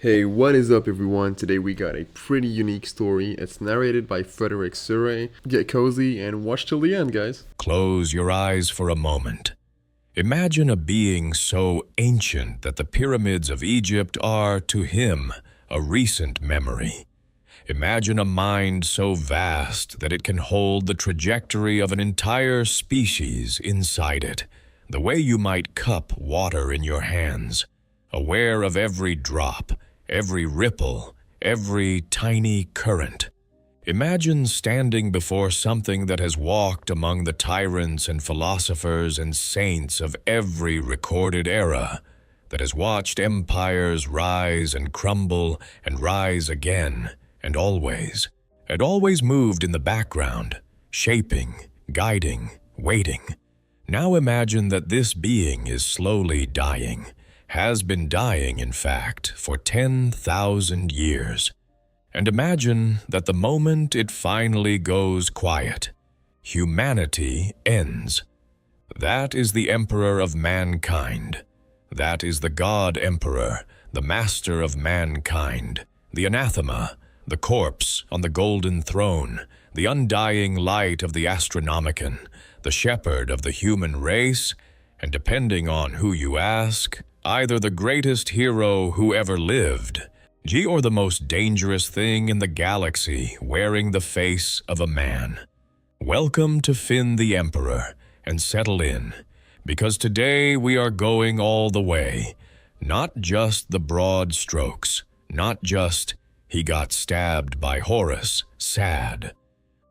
Hey, what is up everyone? Today we got a pretty unique story. It's narrated by Frederick Surrey. Get cozy and watch till the end, guys. Close your eyes for a moment. Imagine a being so ancient that the pyramids of Egypt are, to him, a recent memory. Imagine a mind so vast that it can hold the trajectory of an entire species inside it, the way you might cup water in your hands, aware of every drop, every ripple, every tiny current. Imagine standing before something that has walked among the tyrants and philosophers and saints of every recorded era, that has watched empires rise and crumble and rise again, and always moved in the background, shaping, guiding, waiting. Now imagine that this being is slowly dying, has been dying, in fact, for 10,000 years. And imagine that the moment it finally goes quiet, humanity ends. That is the emperor of mankind. That is the God Emperor, the master of mankind, the anathema, the corpse on the golden throne, the undying light of the Astronomicon, the shepherd of the human race, and depending on who you ask, either the greatest hero who ever lived, or the most dangerous thing in the galaxy wearing the face of a man. Welcome to Finn the Emperor, and settle in, because today we are going all the way, not just the broad strokes, not just he got stabbed by Horus, sad.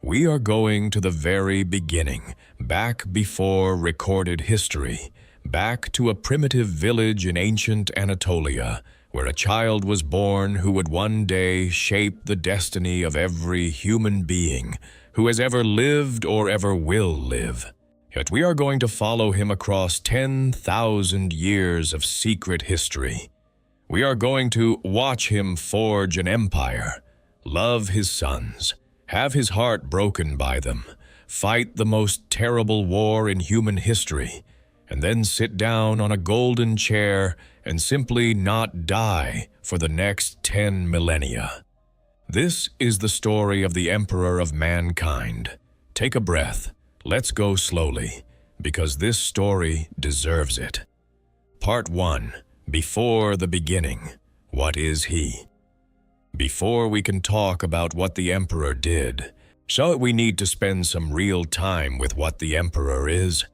We are going to the very beginning, back before recorded history, back to a primitive village in ancient Anatolia, where a child was born who would one day shape the destiny of every human being who has ever lived or ever will live. Yet we are going to follow him across 10,000 years of secret history. We are going to watch him forge an empire, love his sons, have his heart broken by them, fight the most terrible war in human history, and then sit down on a golden chair and simply not die for the next 10 millennia. This is the story of the Emperor of mankind. Take a breath. Let's go slowly, because this story deserves it. Part 1. Before the beginning. What is he? Before we can talk about what the Emperor did, we need to spend some real time with what the Emperor is.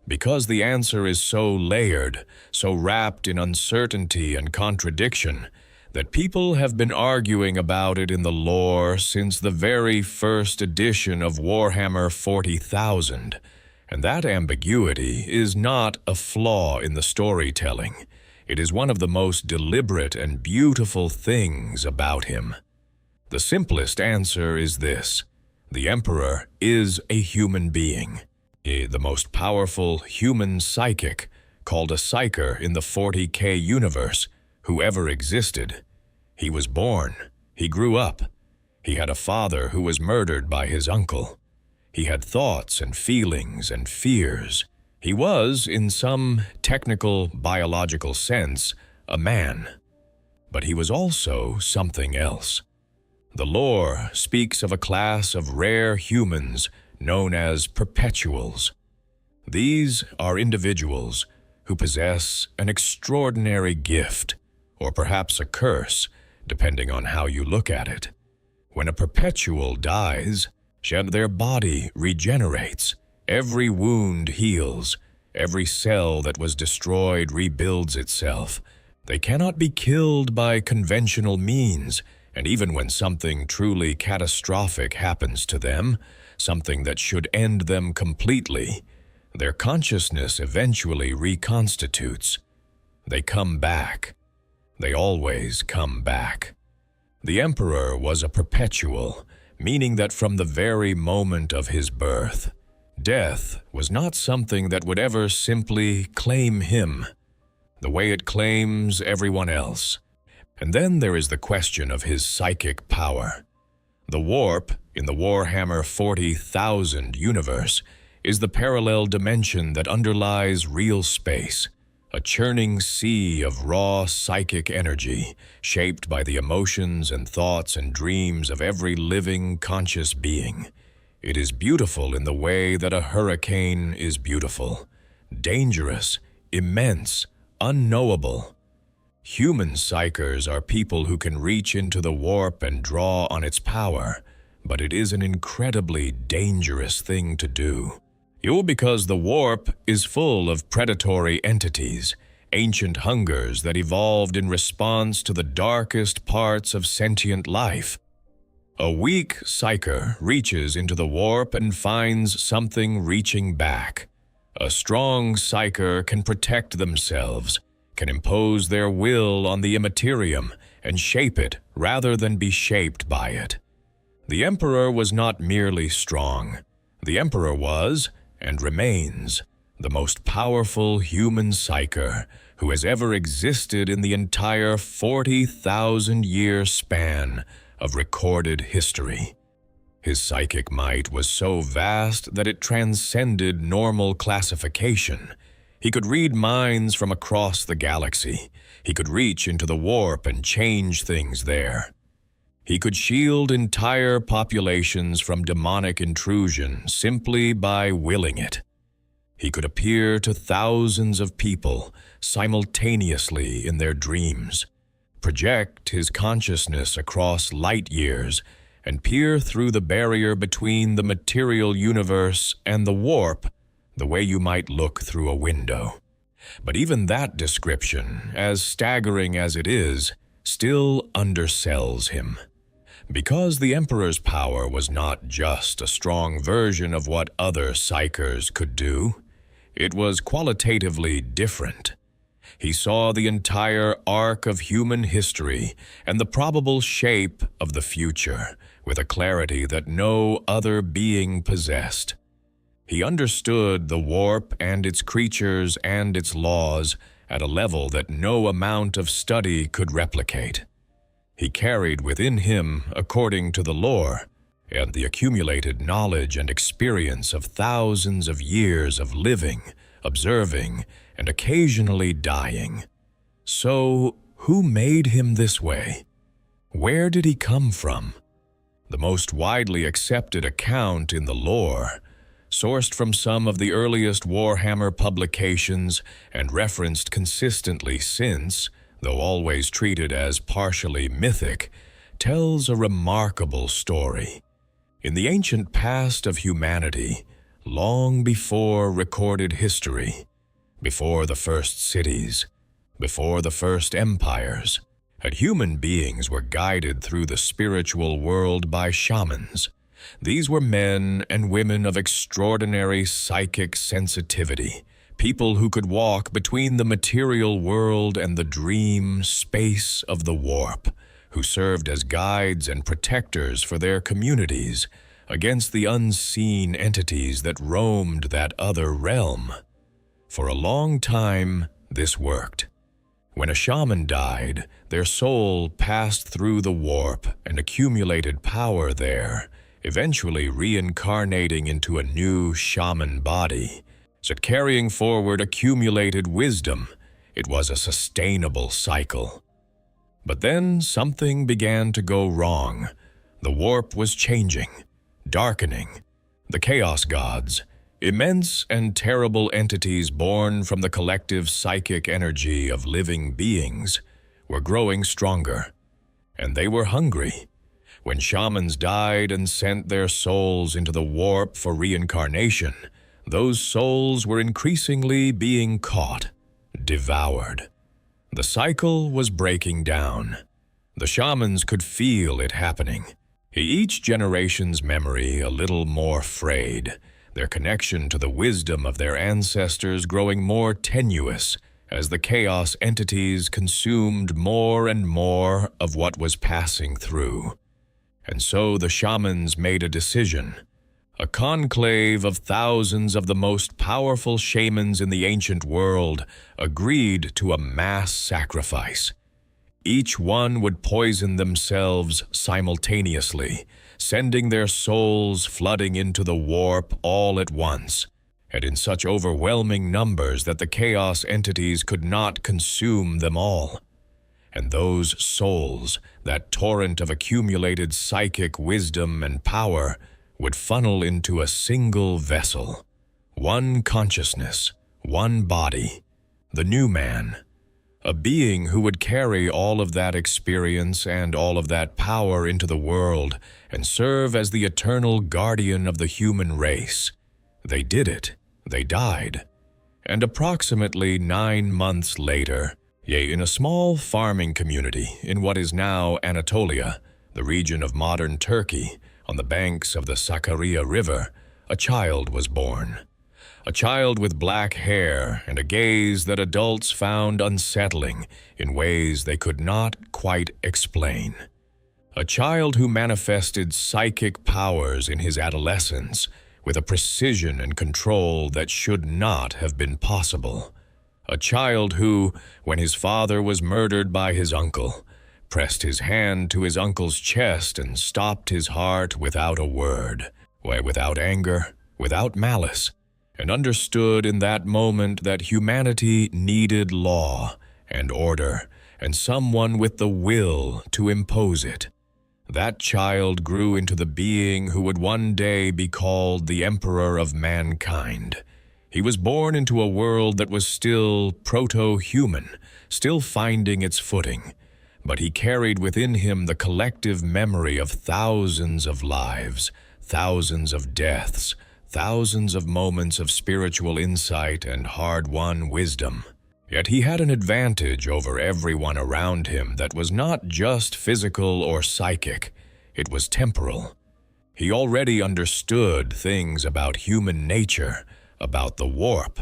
Because the answer is so layered, so wrapped in uncertainty and contradiction, that people have been arguing about it in the lore since the very first edition of Warhammer 40,000. And that ambiguity is not a flaw in the storytelling. It is one of the most deliberate and beautiful things about him. The simplest answer is this: the Emperor is a human being. The most powerful human psychic, called a psyker in the 40K universe, who ever existed. He was born. He grew up. He had a father who was murdered by his uncle. He had thoughts and feelings and fears. He was, in some technical biological sense, a man. But he was also something else. The lore speaks of a class of rare humans known as perpetuals. These are individuals who possess an extraordinary gift, or perhaps a curse, depending on how you look at it. When a perpetual dies, their body regenerates, every wound heals, every cell that was destroyed rebuilds itself. They cannot be killed by conventional means, and even when something truly catastrophic happens to them, something that should end them completely, their consciousness eventually reconstitutes. They come back. They always come back. The Emperor was a perpetual, meaning that from the very moment of his birth, death was not something that would ever simply claim him, the way it claims everyone else. And then there is the question of his psychic power. The warp in the Warhammer 40,000 universe is the parallel dimension that underlies real space, a churning sea of raw psychic energy, shaped by the emotions and thoughts and dreams of every living, conscious being. It is beautiful in the way that a hurricane is beautiful, dangerous, immense, unknowable. Human psychers are people who can reach into the warp and draw on its power, but it is an incredibly dangerous thing to do. Because the warp is full of predatory entities, ancient hungers that evolved in response to the darkest parts of sentient life. A weak psyker reaches into the warp and finds something reaching back. A strong psyker can protect themselves, can impose their will on the Imperium and shape it rather than be shaped by it. The Emperor was not merely strong. The Emperor was, and remains, the most powerful human psyker who has ever existed in the entire 40,000-year span of recorded history. His psychic might was so vast that it transcended normal classification. He could read minds from across the galaxy. He could reach into the warp and change things there. He could shield entire populations from demonic intrusion simply by willing it. He could appear to thousands of people simultaneously in their dreams, project his consciousness across light years, and peer through the barrier between the material universe and the warp the way you might look through a window. But even that description, as staggering as it is, still undersells him. Because the Emperor's power was not just a strong version of what other psychers could do, it was qualitatively different. He saw the entire arc of human history and the probable shape of the future with a clarity that no other being possessed. He understood the warp and its creatures and its laws at a level that no amount of study could replicate. He carried within him, according to the lore, and the accumulated knowledge and experience of thousands of years of living, observing, and occasionally dying. So, who made him this way? Where did he come from? The most widely accepted account in the lore, sourced from some of the earliest Warhammer publications and referenced consistently since, though always treated as partially mythic, tells a remarkable story. In the ancient past of humanity, long before recorded history, before the first cities, before the first empires, human beings were guided through the spiritual world by shamans. These were men and women of extraordinary psychic sensitivity, people who could walk between the material world and the dream space of the warp, who served as guides and protectors for their communities against the unseen entities that roamed that other realm. For a long time, this worked. When a shaman died, their soul passed through the warp and accumulated power there, eventually reincarnating into a new shaman body. So carrying forward accumulated wisdom, it was a sustainable cycle. But then something began to go wrong. The warp was changing, darkening. The chaos gods, immense and terrible entities born from the collective psychic energy of living beings, were growing stronger. And they were hungry. When shamans died and sent their souls into the warp for reincarnation, those souls were increasingly being caught, devoured. The cycle was breaking down. The shamans could feel it happening. Each generation's memory a little more frayed, their connection to the wisdom of their ancestors growing more tenuous as the chaos entities consumed more and more of what was passing through. And so the shamans made a decision. A conclave of thousands of the most powerful shamans in the ancient world agreed to a mass sacrifice. Each one would poison themselves simultaneously, sending their souls flooding into the warp all at once. and in such overwhelming numbers that the chaos entities could not consume them all. And those souls, that torrent of accumulated psychic wisdom and power, would funnel into a single vessel, one consciousness, one body, the new man, a being who would carry all of that experience and all of that power into the world and serve as the eternal guardian of the human race. They did it. They died. And approximately 9 months later, in a small farming community in what is now Anatolia, the region of modern Turkey, on the banks of the Sakarya River, a child was born. A child with black hair and a gaze that adults found unsettling in ways they could not quite explain. A child who manifested psychic powers in his adolescence with a precision and control that should not have been possible. A child who, when his father was murdered by his uncle, pressed his hand to his uncle's chest and stopped his heart without a word, without anger, without malice, and understood in that moment that humanity needed law and order and someone with the will to impose it. That child grew into the being who would one day be called the Emperor of Mankind. He was born into a world that was still proto-human, still finding its footing, but he carried within him the collective memory of thousands of lives, thousands of deaths, thousands of moments of spiritual insight and hard-won wisdom. Yet he had an advantage over everyone around him that was not just physical or psychic, it was temporal. He already understood things about human nature, about the warp,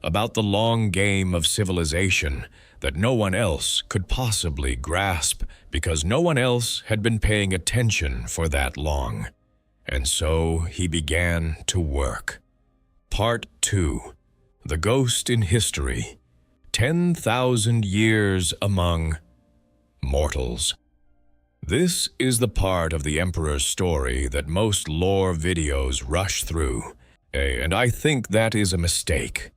about the long game of civilization that no one else could possibly grasp because no one else had been paying attention for that long. And so he began to work. Part 2. The Ghost in History. 10,000 Years Among Mortals. This is the part of the Emperor's story that most lore videos rush through, and I think that is a mistake.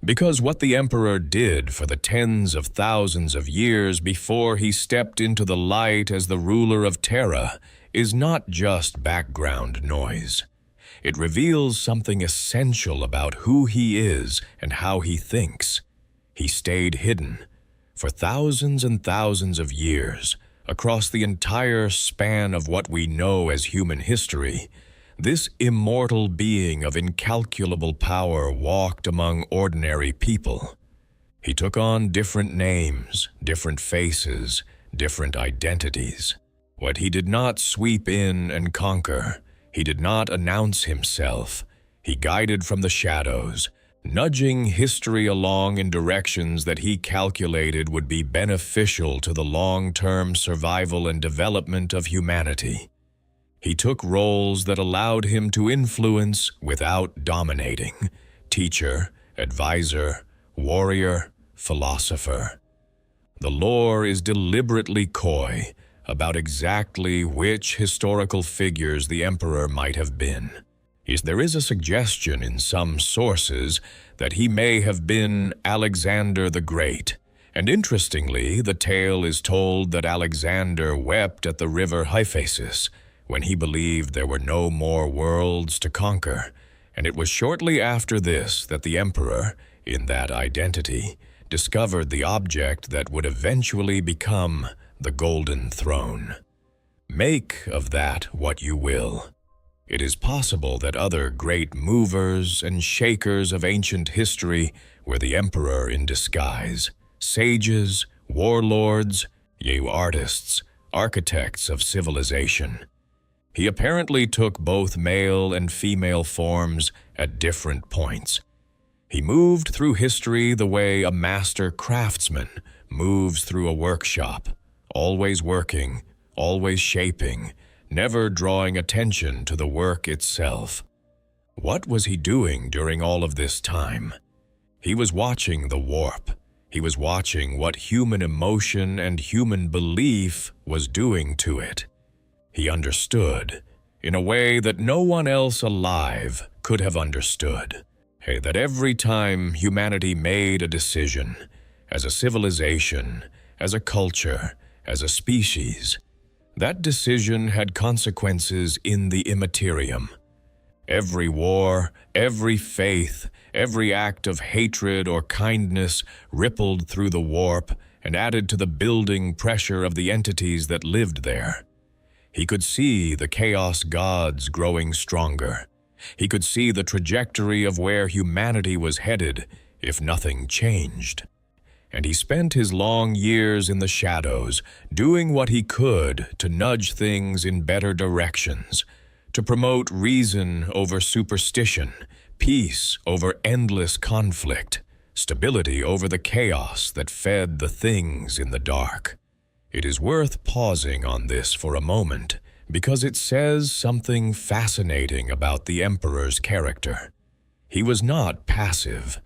Because what the Emperor did for the tens of thousands of years before he stepped into the light as the ruler of Terra is not just background noise. It reveals something essential about who he is and how he thinks. He stayed hidden for thousands and thousands of years across the entire span of what we know as human history. This immortal being of incalculable power walked among ordinary people. He took on different names, different faces, different identities. What he did not sweep in and conquer, he did not announce himself. He guided from the shadows, nudging history along in directions that he calculated would be beneficial to the long-term survival and development of humanity. He took roles that allowed him to influence without dominating: teacher, advisor, warrior, philosopher. The lore is deliberately coy about exactly which historical figures the Emperor might have been. There is a suggestion in some sources that he may have been Alexander the Great, and interestingly, the tale is told that Alexander wept at the river Hyphasis when he believed there were no more worlds to conquer, and it was shortly after this that the Emperor, in that identity, discovered the object that would eventually become the Golden Throne. Make of that what you will. It is possible that other great movers and shakers of ancient history were the Emperor in disguise: sages, warlords, artists, architects of civilization. He apparently took both male and female forms at different points. He moved through history the way a master craftsman moves through a workshop, always working, always shaping, never drawing attention to the work itself. What was he doing during all of this time? He was watching the warp. He was watching what human emotion and human belief was doing to it. He understood, in a way that no one else alive could have understood. That every time humanity made a decision, as a civilization, as a culture, as a species, that decision had consequences in the Immaterium. Every war, every faith, every act of hatred or kindness rippled through the warp and added to the building pressure of the entities that lived there. He could see the chaos gods growing stronger. He could see the trajectory of where humanity was headed if nothing changed. And he spent his long years in the shadows, doing what he could to nudge things in better directions, to promote reason over superstition, peace over endless conflict, stability over the chaos that fed the things in the dark. It is worth pausing on this for a moment, because it says something fascinating about the Emperor's character. He was not passive,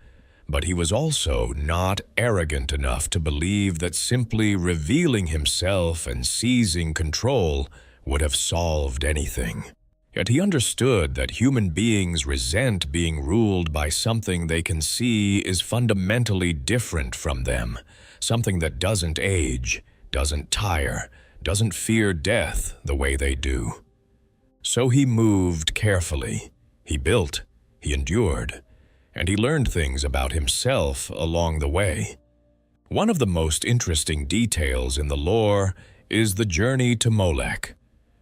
but he was also not arrogant enough to believe that simply revealing himself and seizing control would have solved anything. Yet he understood that human beings resent being ruled by something they can see is fundamentally different from them, something that doesn't age, doesn't tire, doesn't fear death the way they do. So he moved carefully. He built, he endured, and he learned things about himself along the way. One of the most interesting details in the lore is the journey to Molech.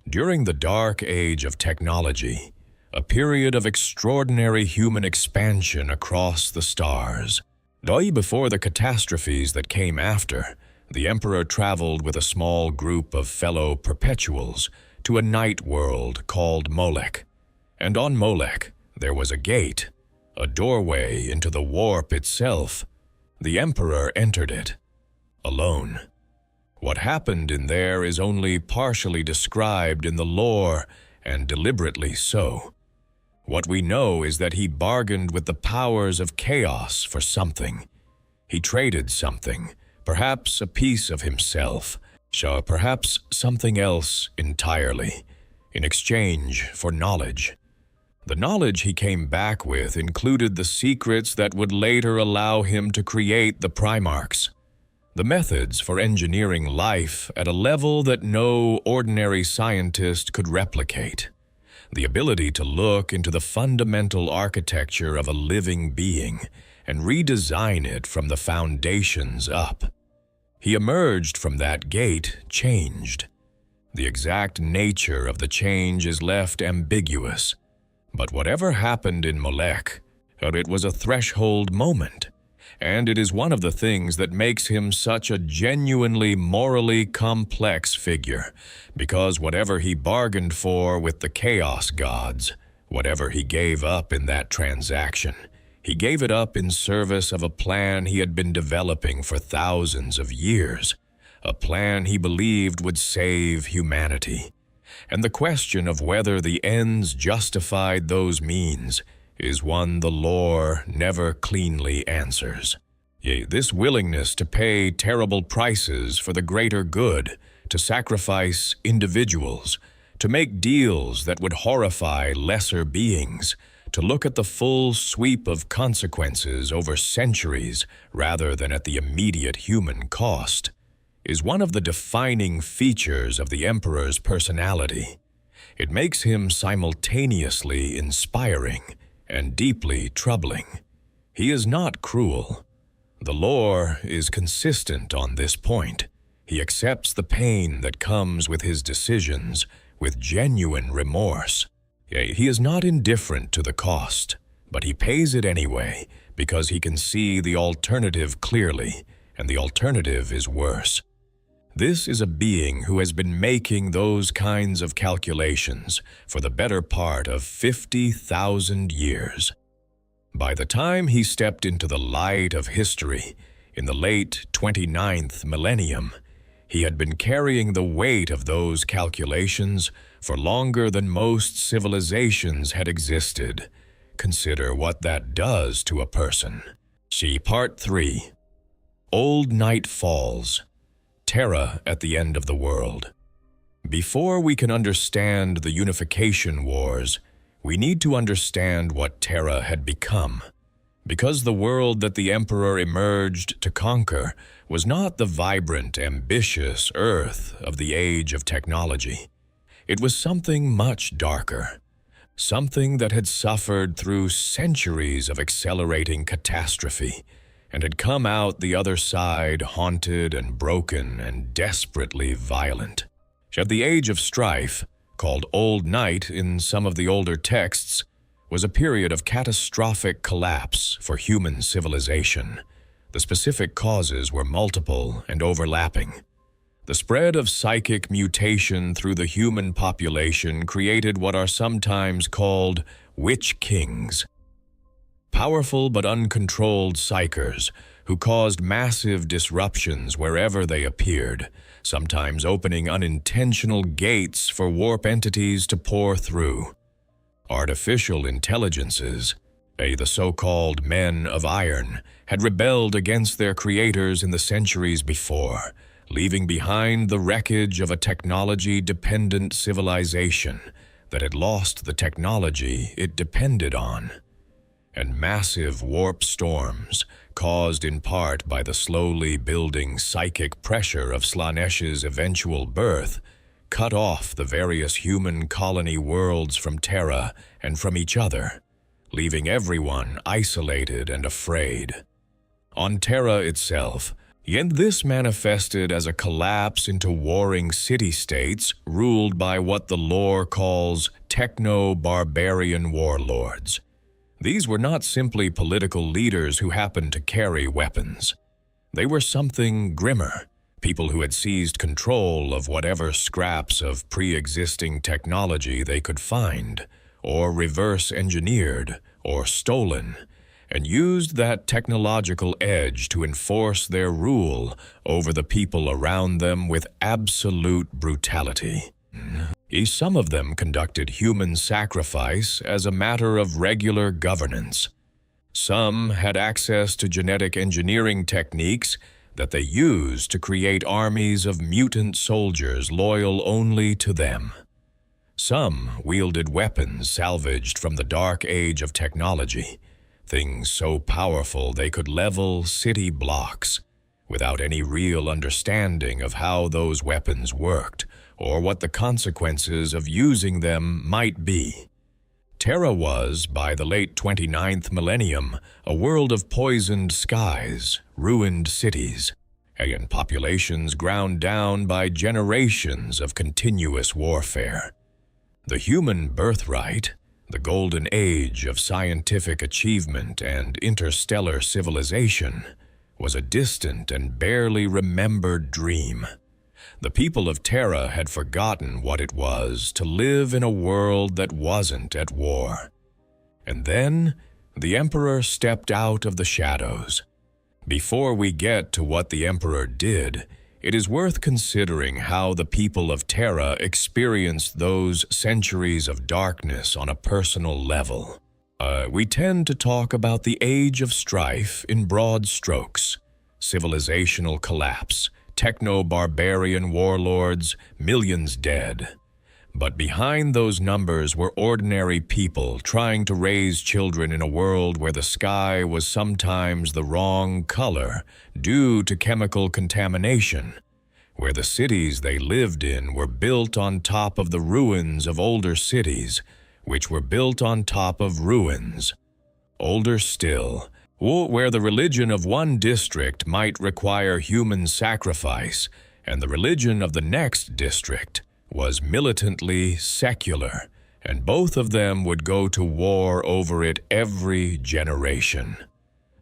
During the dark age of technology, a period of extraordinary human expansion across the stars. Before the catastrophes that came after, the Emperor traveled with a small group of fellow perpetuals to a night world called Molech. And on Molech, there was a gate, a doorway into the warp itself. The Emperor entered it, alone. What happened in there is only partially described in the lore, and deliberately so. What we know is that he bargained with the powers of chaos for something. He traded something, perhaps a piece of himself, or perhaps something else entirely, in exchange for knowledge. The knowledge he came back with included the secrets that would later allow him to create the Primarchs, the methods for engineering life at a level that no ordinary scientist could replicate, the ability to look into the fundamental architecture of a living being and redesign it from the foundations up. He emerged from that gate changed. The exact nature of the change is left ambiguous. But whatever happened in Molech, it was a threshold moment, and it is one of the things that makes him such a genuinely morally complex figure, because whatever he bargained for with the Chaos Gods, whatever he gave up in that transaction, he gave it up in service of a plan he had been developing for thousands of years, a plan he believed would save humanity. And the question of whether the ends justified those means is one the lore never cleanly answers. This willingness to pay terrible prices for the greater good, to sacrifice individuals, to make deals that would horrify lesser beings, to look at the full sweep of consequences over centuries rather than at the immediate human cost, is one of the defining features of the Emperor's personality. It makes him simultaneously inspiring and deeply troubling. He is not cruel. The lore is consistent on this point. He accepts the pain that comes with his decisions with genuine remorse. He is not indifferent to the cost, but he pays it anyway because he can see the alternative clearly, and the alternative is worse. This is a being who has been making those kinds of calculations for the better part of 50,000 years. By the time he stepped into the light of history, in the late 29th millennium, he had been carrying the weight of those calculations for longer than most civilizations had existed. Consider what that does to a person. Part 3. Old Night Falls. Terra at the end of the world. Before we can understand the Unification Wars, we need to understand what Terra had become. because the world that the Emperor emerged to conquer was not the vibrant, ambitious Earth of the age of technology. It was something much darker, something that had suffered through centuries of accelerating catastrophe and had come out the other side haunted and broken and desperately violent. At the age of strife, called Old Night in some of the older texts, was a period of catastrophic collapse for human civilization. The specific causes were multiple and overlapping. The spread of psychic mutation through the human population created what are sometimes called witch kings. Powerful but uncontrolled psychers who caused massive disruptions wherever they appeared, sometimes opening unintentional gates for warp entities to pour through. Artificial intelligences, the so-called men of iron, had rebelled against their creators in the centuries before, leaving behind the wreckage of a technology-dependent civilization that had lost the technology it depended on. And massive warp storms, caused in part by the slowly building psychic pressure of Slaaneish's eventual birth, cut off the various human colony worlds from Terra and from each other, leaving everyone isolated and afraid. On Terra itself, yet this manifested as a collapse into warring city-states ruled by what the lore calls techno-barbarian warlords. These were not simply political leaders who happened to carry weapons. They were something grimmer, people who had seized control of whatever scraps of pre-existing technology they could find, or reverse-engineered, or stolen, and used that technological edge to enforce their rule over the people around them with absolute brutality. Some of them conducted human sacrifice as a matter of regular governance. Some had access to genetic engineering techniques that they used to create armies of mutant soldiers loyal only to them. Some wielded weapons salvaged from the dark age of technology, things so powerful they could level city blocks, without any real understanding of how those weapons worked or what the consequences of using them might be. Terra was, by the late 29th millennium, a world of poisoned skies, ruined cities, and populations ground down by generations of continuous warfare. The human birthright, the golden age of scientific achievement and interstellar civilization, was a distant and barely remembered dream. The people of Terra had forgotten what it was to live in a world that wasn't at war. And then, the Emperor stepped out of the shadows. Before we get to what the Emperor did, it is worth considering how the people of Terra experienced those centuries of darkness on a personal level. We tend to talk about the Age of Strife in broad strokes: civilizational collapse, techno-barbarian warlords, millions dead. But behind those numbers were ordinary people trying to raise children in a world where the sky was sometimes the wrong color due to chemical contamination, where the cities they lived in were built on top of the ruins of older cities, which were built on top of ruins. Older still, where the religion of one district might require human sacrifice, and the religion of the next district was militantly secular, and both of them would go to war over it every generation.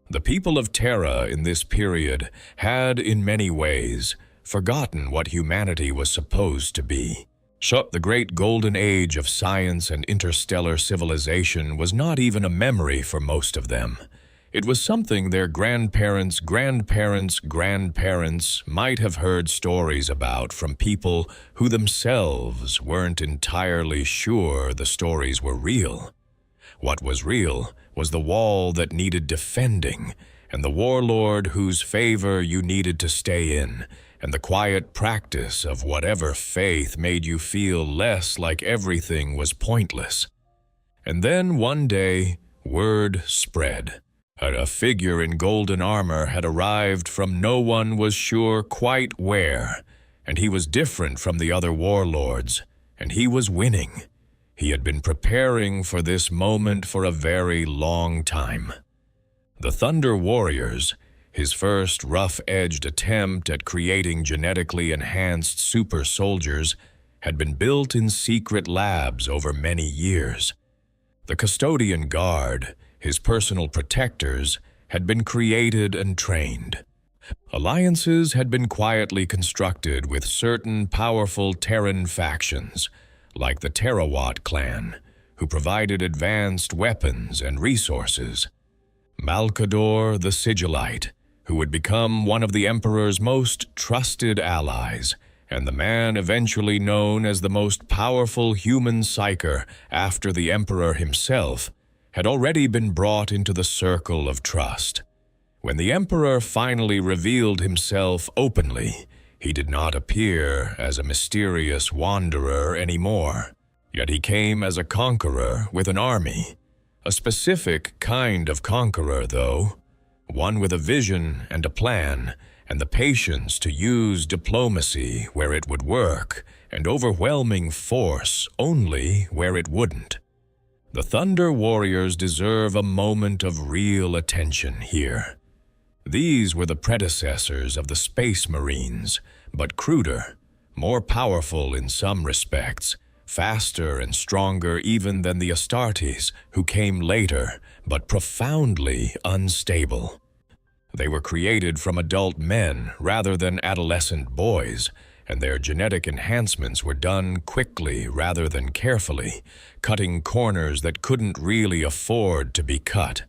The people of Terra in this period had, in many ways, forgotten what humanity was supposed to be. The great golden age of science and interstellar civilization was not even a memory for most of them. It was something their grandparents' grandparents' grandparents might have heard stories about from people who themselves weren't entirely sure the stories were real. What was real was the wall that needed defending, and the warlord whose favor you needed to stay in, and the quiet practice of whatever faith made you feel less like everything was pointless. And then one day, word spread. A figure in golden armor had arrived from no one was sure quite where, and he was different from the other warlords, and he was winning. He had been preparing for this moment for a very long time. The Thunder Warriors, his first rough-edged attempt at creating genetically enhanced super soldiers, had been built in secret labs over many years. The Custodian Guard, his personal protectors, had been created and trained. Alliances had been quietly constructed with certain powerful Terran factions, like the Terrawat clan, who provided advanced weapons and resources. Malkador the Sigillite, who would become one of the Emperor's most trusted allies, and the man eventually known as the most powerful human psyker after the Emperor himself, had already been brought into the circle of trust. When the Emperor finally revealed himself openly, he did not appear as a mysterious wanderer anymore. Yet he came as a conqueror with an army. A specific kind of conqueror, though. One with a vision and a plan, and the patience to use diplomacy where it would work, and overwhelming force only where it wouldn't. The Thunder Warriors deserve a moment of real attention here. These were the predecessors of the Space Marines, but cruder, more powerful in some respects, faster and stronger even than the Astartes, who came later, but profoundly unstable. They were created from adult men rather than adolescent boys, and their genetic enhancements were done quickly rather than carefully, cutting corners that couldn't really afford to be cut.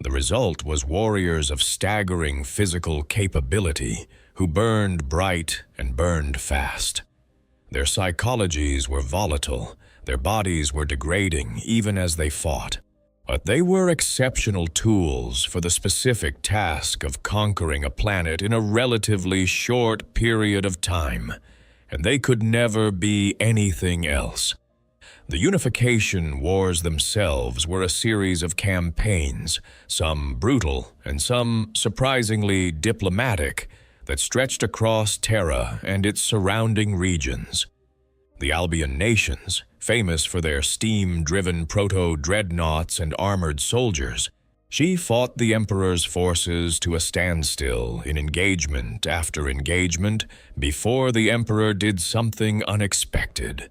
The result was warriors of staggering physical capability who burned bright and burned fast. Their psychologies were volatile, their bodies were degrading even as they fought. But they were exceptional tools for the specific task of conquering a planet in a relatively short period of time, and they could never be anything else. The unification wars themselves were a series of campaigns, some brutal and some surprisingly diplomatic, that stretched across Terra and its surrounding regions. The Albion nations, famous for their steam-driven proto-dreadnoughts and armored soldiers, she fought the Emperor's forces to a standstill in engagement after engagement before the Emperor did something unexpected.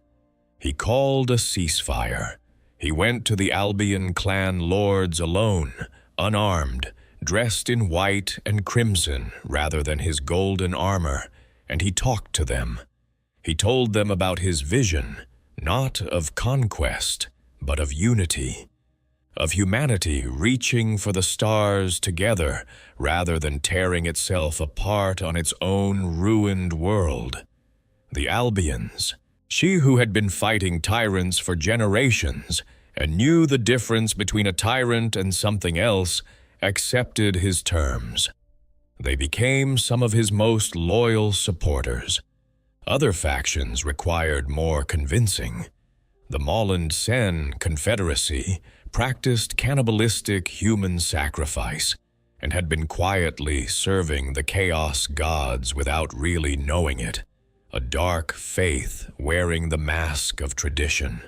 He called a ceasefire. He went to the Albion clan lords alone, unarmed, dressed in white and crimson rather than his golden armor, and he talked to them. He told them about his vision, not of conquest, but of unity, of humanity reaching for the stars together rather than tearing itself apart on its own ruined world. The Albions, she who had been fighting tyrants for generations and knew the difference between a tyrant and something else, accepted his terms. They became some of his most loyal supporters. Other factions required more convincing. The Molland Sen Confederacy practiced cannibalistic human sacrifice and had been quietly serving the Chaos Gods without really knowing it, a dark faith wearing the mask of tradition.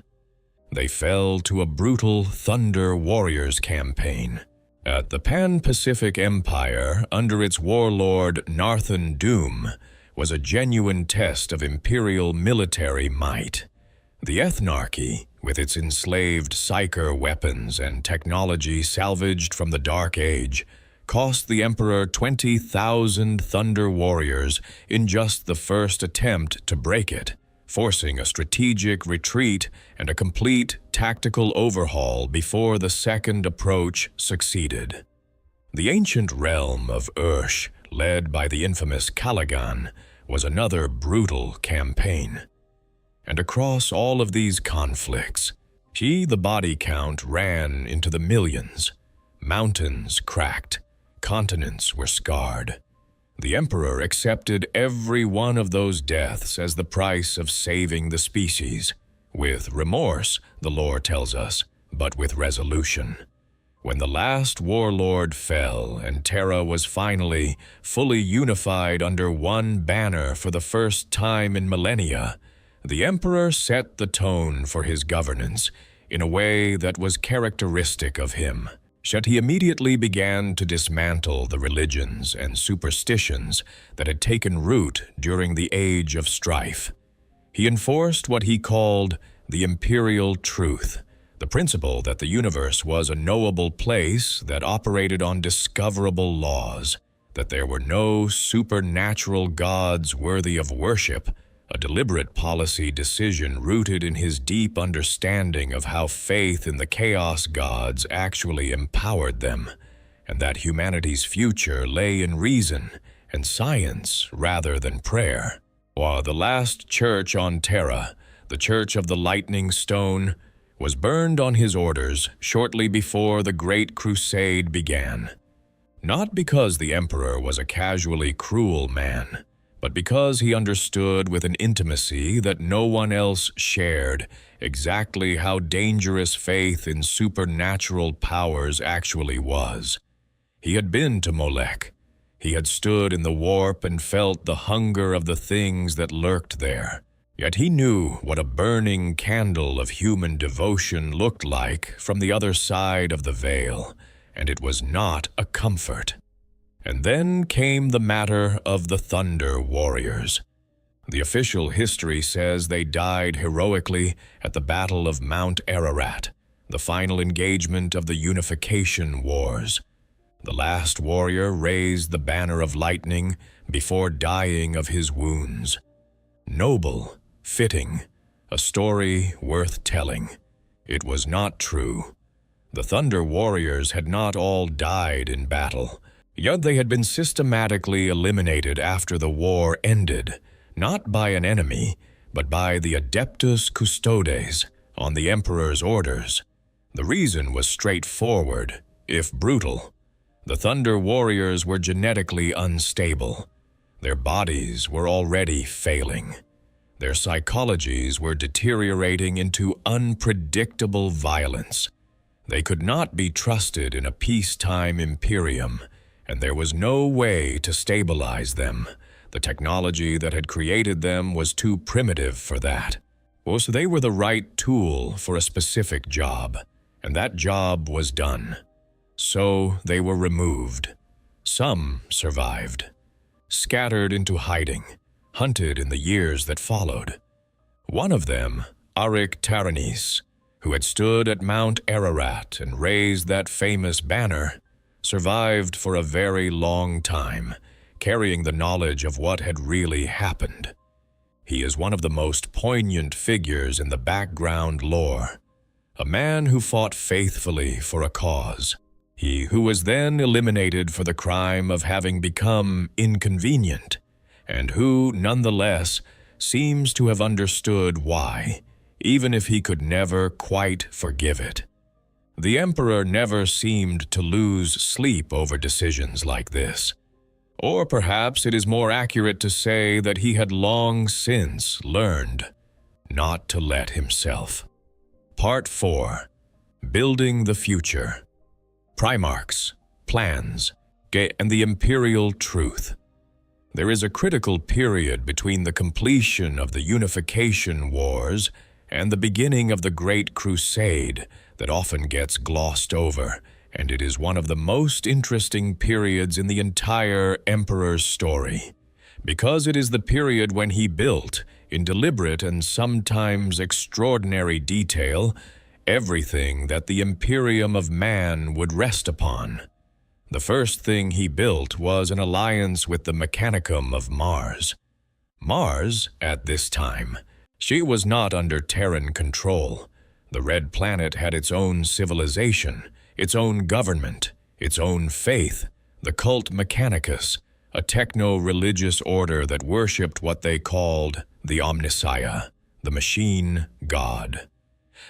They fell to a brutal Thunder Warriors campaign. At the Pan-Pacific Empire, under its warlord Narthan Doom, was a genuine test of imperial military might. The Ethnarchy, with its enslaved psyker weapons and technology salvaged from the Dark Age, cost the Emperor 20,000 Thunder Warriors in just the first attempt to break it, forcing a strategic retreat and a complete tactical overhaul before the second approach succeeded. The ancient realm of Ursh, led by the infamous Caligan, was another brutal campaign. And across all of these conflicts, the body count ran into the millions. Mountains cracked, continents were scarred. The Emperor accepted every one of those deaths as the price of saving the species, with remorse, the lore tells us, but with resolution. When the last warlord fell and Terra was finally fully unified under one banner for the first time in millennia, the Emperor set the tone for his governance in a way that was characteristic of him. Yet he immediately began to dismantle the religions and superstitions that had taken root during the Age of Strife. He enforced what he called the imperial truth, the principle that the universe was a knowable place that operated on discoverable laws, that there were no supernatural gods worthy of worship, a deliberate policy decision rooted in his deep understanding of how faith in the chaos gods actually empowered them, and that humanity's future lay in reason and science rather than prayer. While the last church on Terra, the Church of the Lightning Stone, was burned on his orders shortly before the Great Crusade began. Not because the Emperor was a casually cruel man, but because he understood with an intimacy that no one else shared exactly how dangerous faith in supernatural powers actually was. He had been to Molech. He had stood in the warp and felt the hunger of the things that lurked there. Yet he knew what a burning candle of human devotion looked like from the other side of the veil, and it was not a comfort. And then came the matter of the Thunder Warriors. The official history says they died heroically at the Battle of Mount Ararat, the final engagement of the Unification Wars. The last warrior raised the banner of lightning before dying of his wounds. Noble, fitting, a story worth telling. It was not true. The Thunder Warriors had not all died in battle, yet they had been systematically eliminated after the war ended, not by an enemy, but by the Adeptus Custodes on the Emperor's orders. The reason was straightforward, if brutal. The Thunder Warriors were genetically unstable. Their bodies were already failing. Their psychologies were deteriorating into unpredictable violence. They could not be trusted in a peacetime Imperium, and there was no way to stabilize them. The technology that had created them was too primitive for that. So they were the right tool for a specific job, and that job was done. So they were removed. Some survived, scattered into hiding, hunted in the years that followed. One of them, Arik Taranis, who had stood at Mount Ararat and raised that famous banner, survived for a very long time, carrying the knowledge of what had really happened. He is one of the most poignant figures in the background lore, a man who fought faithfully for a cause. He who was then eliminated for the crime of having become inconvenient, and who, nonetheless, seems to have understood why, even if he could never quite forgive it. The Emperor never seemed to lose sleep over decisions like this. Or perhaps it is more accurate to say that he had long since learned not to let himself. Part 4. Building the Future. Primarchs, Plans, and the Imperial Truth. There is a critical period between the completion of the Unification Wars and the beginning of the Great Crusade that often gets glossed over, and it is one of the most interesting periods in the entire Emperor's story, because it is the period when he built, in deliberate and sometimes extraordinary detail, everything that the Imperium of man would rest upon. The first thing he built was an alliance with the Mechanicum of Mars. Mars, at this time, she was not under Terran control. The Red Planet had its own civilization, its own government, its own faith, the cult Mechanicus, a techno-religious order that worshipped what they called the Omnissiah, the machine god.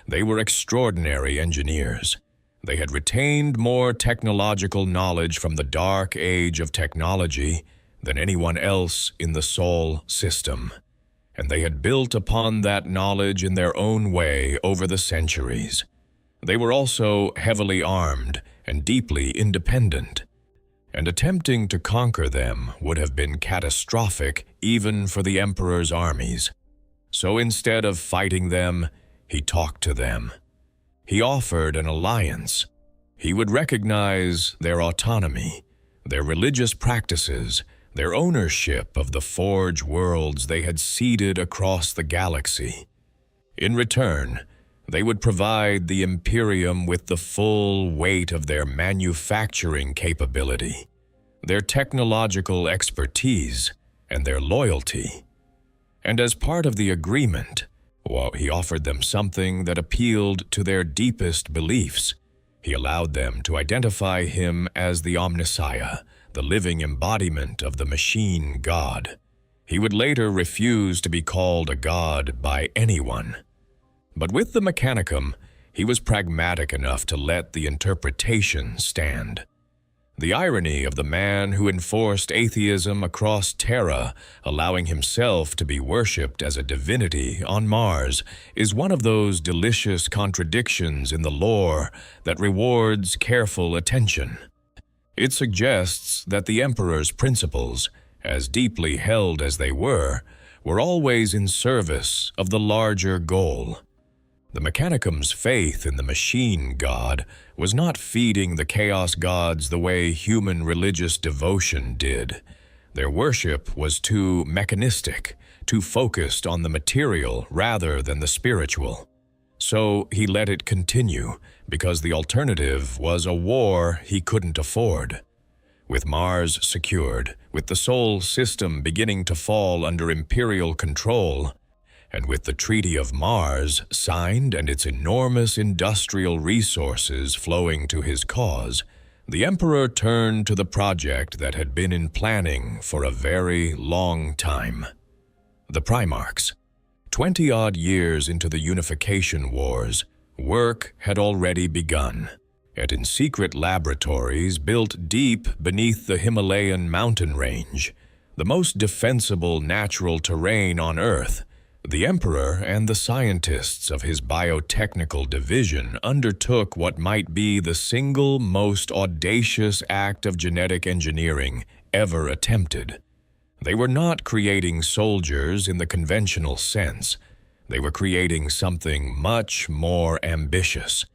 They were extraordinary engineers. They had retained more technological knowledge from the dark age of technology than anyone else in the Sol system, and they had built upon that knowledge in their own way over the centuries. They were also heavily armed and deeply independent, and attempting to conquer them would have been catastrophic even for the Emperor's armies. So instead of fighting them, he talked to them. He offered an alliance. He would recognize their autonomy, their religious practices, their ownership of the forge worlds they had seeded across the galaxy. In return, they would provide the Imperium with the full weight of their manufacturing capability, their technological expertise, and their loyalty. And as part of the agreement, he offered them something that appealed to their deepest beliefs. He allowed them to identify him as the Omnissiah, the living embodiment of the machine god. He would later refuse to be called a god by anyone. But with the Mechanicum, he was pragmatic enough to let the interpretation stand. The irony of the man who enforced atheism across Terra, allowing himself to be worshipped as a divinity on Mars, is one of those delicious contradictions in the lore that rewards careful attention. It suggests that the Emperor's principles, as deeply held as they were always in service of the larger goal. The Mechanicum's faith in the machine god was not feeding the chaos gods the way human religious devotion did. Their worship was too mechanistic, too focused on the material rather than the spiritual. So he let it continue, because the alternative was a war he couldn't afford. With Mars secured, with the Sol system beginning to fall under Imperial control, and with the Treaty of Mars signed and its enormous industrial resources flowing to his cause, the Emperor turned to the project that had been in planning for a very long time. The Primarchs. 20-odd years into the Unification Wars, work had already begun. And in secret laboratories built deep beneath the Himalayan mountain range, the most defensible natural terrain on Earth, the Emperor and the scientists of his biotechnical division undertook what might be the single most audacious act of genetic engineering ever attempted. They were not creating soldiers in the conventional sense. They were creating something much more ambitious.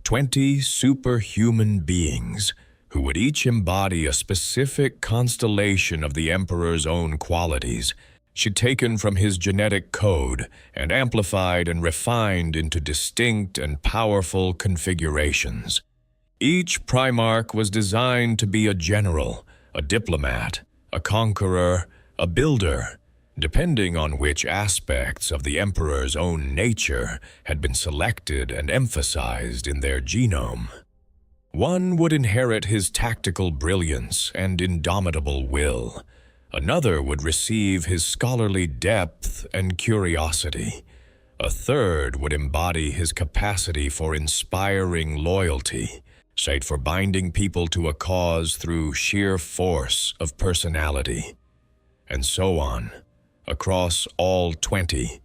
20 superhuman beings who would each embody a specific constellation of the Emperor's own qualities, taken from his genetic code and amplified and refined into distinct and powerful configurations. Each Primarch was designed to be a general, a diplomat, a conqueror, a builder, depending on which aspects of the Emperor's own nature had been selected and emphasized in their genome. One would inherit his tactical brilliance and indomitable will. Another would receive his scholarly depth and curiosity. A third would embody his capacity for inspiring loyalty, for binding people to a cause through sheer force of personality. And so on, across all 20,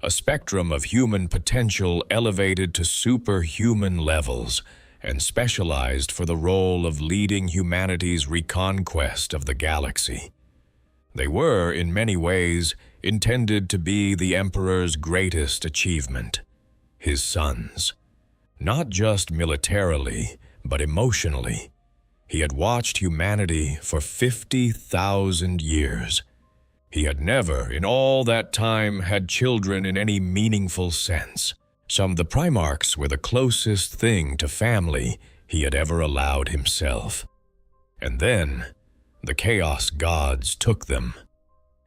a spectrum of human potential elevated to superhuman levels and specialized for the role of leading humanity's reconquest of the galaxy. They were, in many ways, intended to be the Emperor's greatest achievement, his sons. Not just militarily, but emotionally. He had watched humanity for 50,000 years. He had never, in all that time, had children in any meaningful sense. The Primarchs were the closest thing to family he had ever allowed himself. And then, the Chaos Gods took them.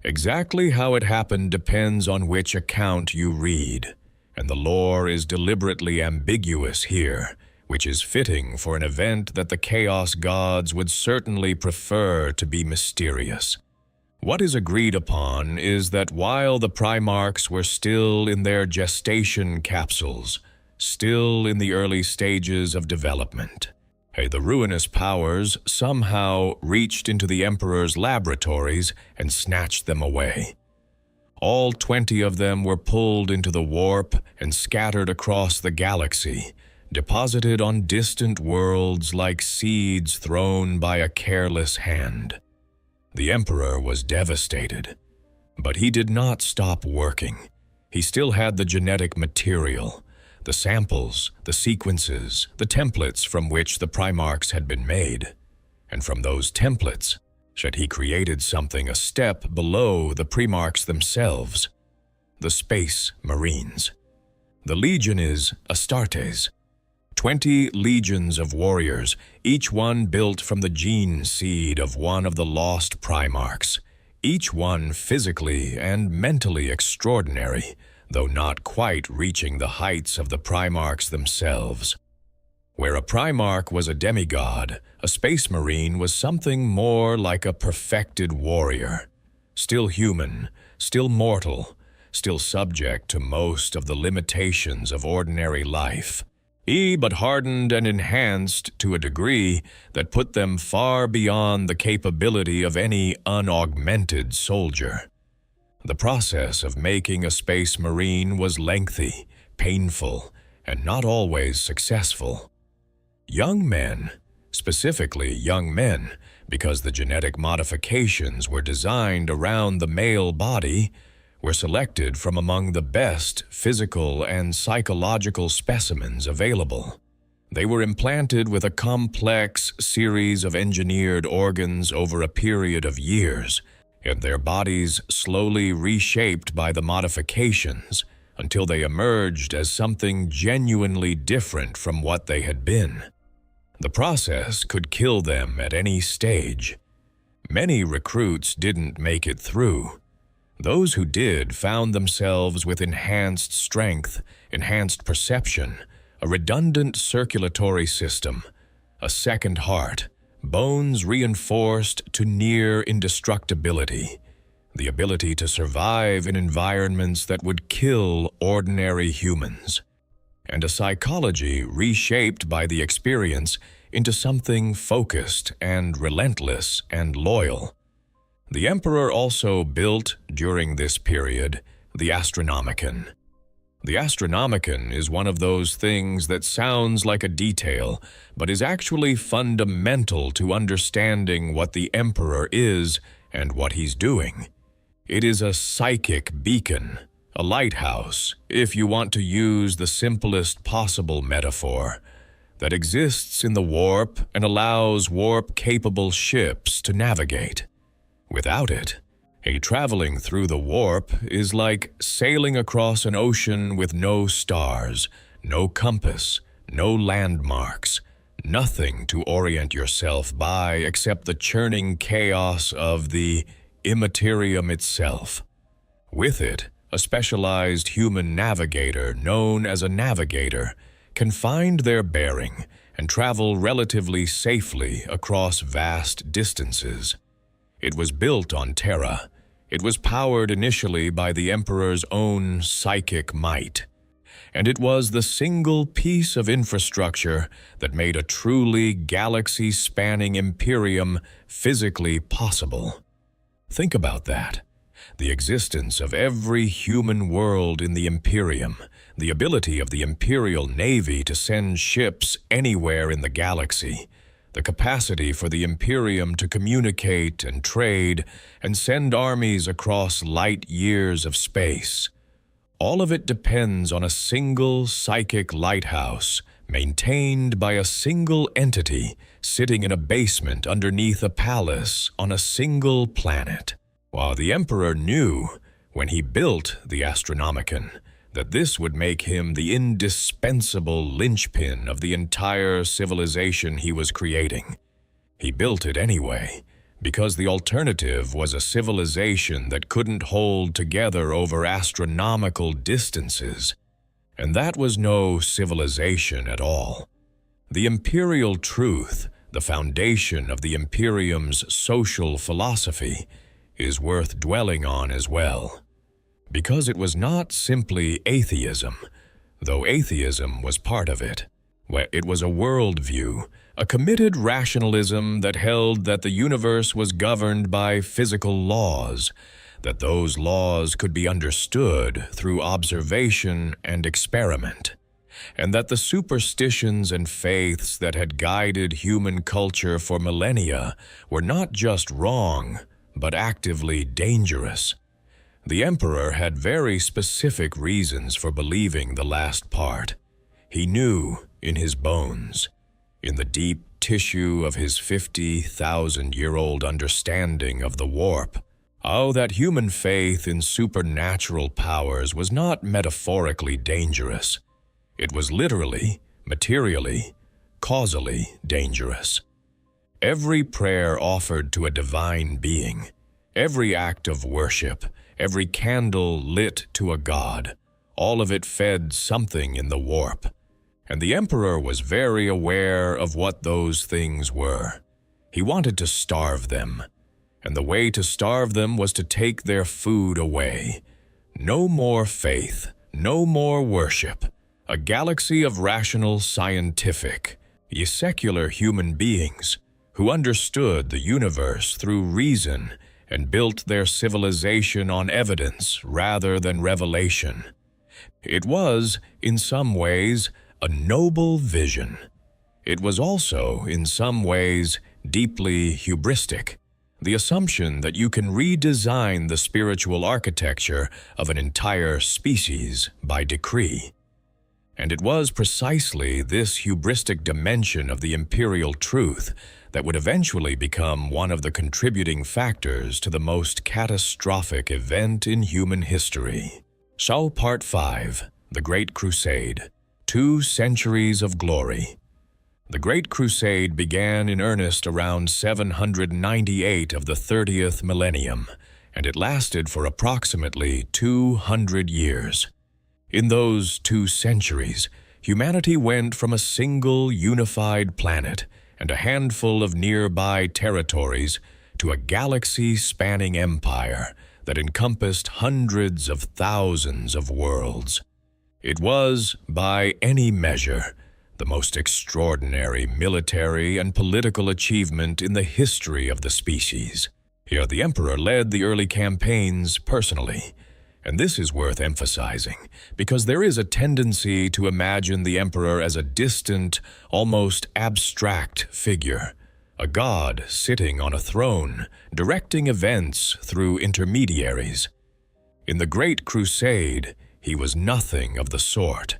Exactly how it happened depends on which account you read, and the lore is deliberately ambiguous here, which is fitting for an event that the Chaos Gods would certainly prefer to be mysterious. What is agreed upon is that while the Primarchs were still in their gestation capsules, still in the early stages of development, the ruinous powers somehow reached into the Emperor's laboratories and snatched them away. All 20 of them were pulled into the warp and scattered across the galaxy, deposited on distant worlds like seeds thrown by a careless hand. The Emperor was devastated, but he did not stop working. He still had the genetic material, the samples, the sequences, the templates from which the Primarchs had been made. And from those templates, he created something a step below the Primarchs themselves, the Space Marines. The Legion is Astartes, 20 legions of warriors, each one built from the gene seed of one of the lost Primarchs, each one physically and mentally extraordinary, though not quite reaching the heights of the Primarchs themselves. Where a Primarch was a demigod, a Space Marine was something more like a perfected warrior, still human, still mortal, still subject to most of the limitations of ordinary life, but hardened and enhanced to a degree that put them far beyond the capability of any unaugmented soldier. The process of making a Space Marine was lengthy, painful, and not always successful. Young men, specifically young men, because the genetic modifications were designed around the male body, were selected from among the best physical and psychological specimens available. They were implanted with a complex series of engineered organs over a period of years, and their bodies slowly reshaped by the modifications until they emerged as something genuinely different from what they had been. The process could kill them at any stage. Many recruits didn't make it through. Those who did found themselves with enhanced strength, enhanced perception, a redundant circulatory system, a second heart, bones reinforced to near indestructibility, the ability to survive in environments that would kill ordinary humans, and a psychology reshaped by the experience into something focused and relentless and loyal. The Emperor also built, during this period, the Astronomicon. The Astronomicon is one of those things that sounds like a detail, but is actually fundamental to understanding what the Emperor is and what he's doing. It is a psychic beacon, a lighthouse, if you want to use the simplest possible metaphor, that exists in the warp and allows warp-capable ships to navigate. Without it, traveling through the warp is like sailing across an ocean with no stars, no compass, no landmarks, nothing to orient yourself by except the churning chaos of the Imperium itself. With it, a specialized human navigator known as a navigator can find their bearing and travel relatively safely across vast distances. It was built on Terra. It was powered initially by the Emperor's own psychic might, and it was the single piece of infrastructure that made a truly galaxy-spanning Imperium physically possible. Think about that. The existence of every human world in the Imperium, the ability of the Imperial Navy to send ships anywhere in the galaxy, the capacity for the Imperium to communicate and trade and send armies across light years of space. All of it depends on a single psychic lighthouse maintained by a single entity sitting in a basement underneath a palace on a single planet. While the Emperor knew, when he built the Astronomicon, that this would make him the indispensable linchpin of the entire civilization he was creating. He built it anyway, because the alternative was a civilization that couldn't hold together over astronomical distances, and that was no civilization at all. The imperial truth, the foundation of the Imperium's social philosophy, is worth dwelling on as well. Because it was not simply atheism, though atheism was part of it. It was a worldview, a committed rationalism that held that the universe was governed by physical laws, that those laws could be understood through observation and experiment, and that the superstitions and faiths that had guided human culture for millennia were not just wrong, but actively dangerous. The emperor had very specific reasons for believing the last part. He knew in his bones, in the deep tissue of his 50,000-year-old understanding of the warp, that human faith in supernatural powers was not metaphorically dangerous. It was literally, materially, causally dangerous. Every prayer offered to a divine being, every act of worship, every candle lit to a god, all of it fed something in the warp. And the emperor was very aware of what those things were. He wanted to starve them, and the way to starve them was to take their food away. No more faith, no more worship. A galaxy of rational, scientific, yet secular human beings who understood the universe through reason and built their civilization on evidence rather than revelation. It was, in some ways, a noble vision. It was also, in some ways, deeply hubristic. The assumption that you can redesign the spiritual architecture of an entire species by decree. And it was precisely this hubristic dimension of the imperial truth that would eventually become one of the contributing factors to the most catastrophic event in human history. So, Part 5, The Great Crusade, 2 Centuries of Glory. The Great Crusade began in earnest around 798 of the 30th millennium, and it lasted for approximately 200 years. In those 2 centuries, humanity went from a single unified planet and a handful of nearby territories to a galaxy-spanning empire that encompassed hundreds of thousands of worlds. It was, by any measure, the most extraordinary military and political achievement in the history of the species. Here, the emperor led the early campaigns personally, and this is worth emphasizing, because there is a tendency to imagine the emperor as a distant, almost abstract figure, a god sitting on a throne, directing events through intermediaries. In the Great Crusade, he was nothing of the sort.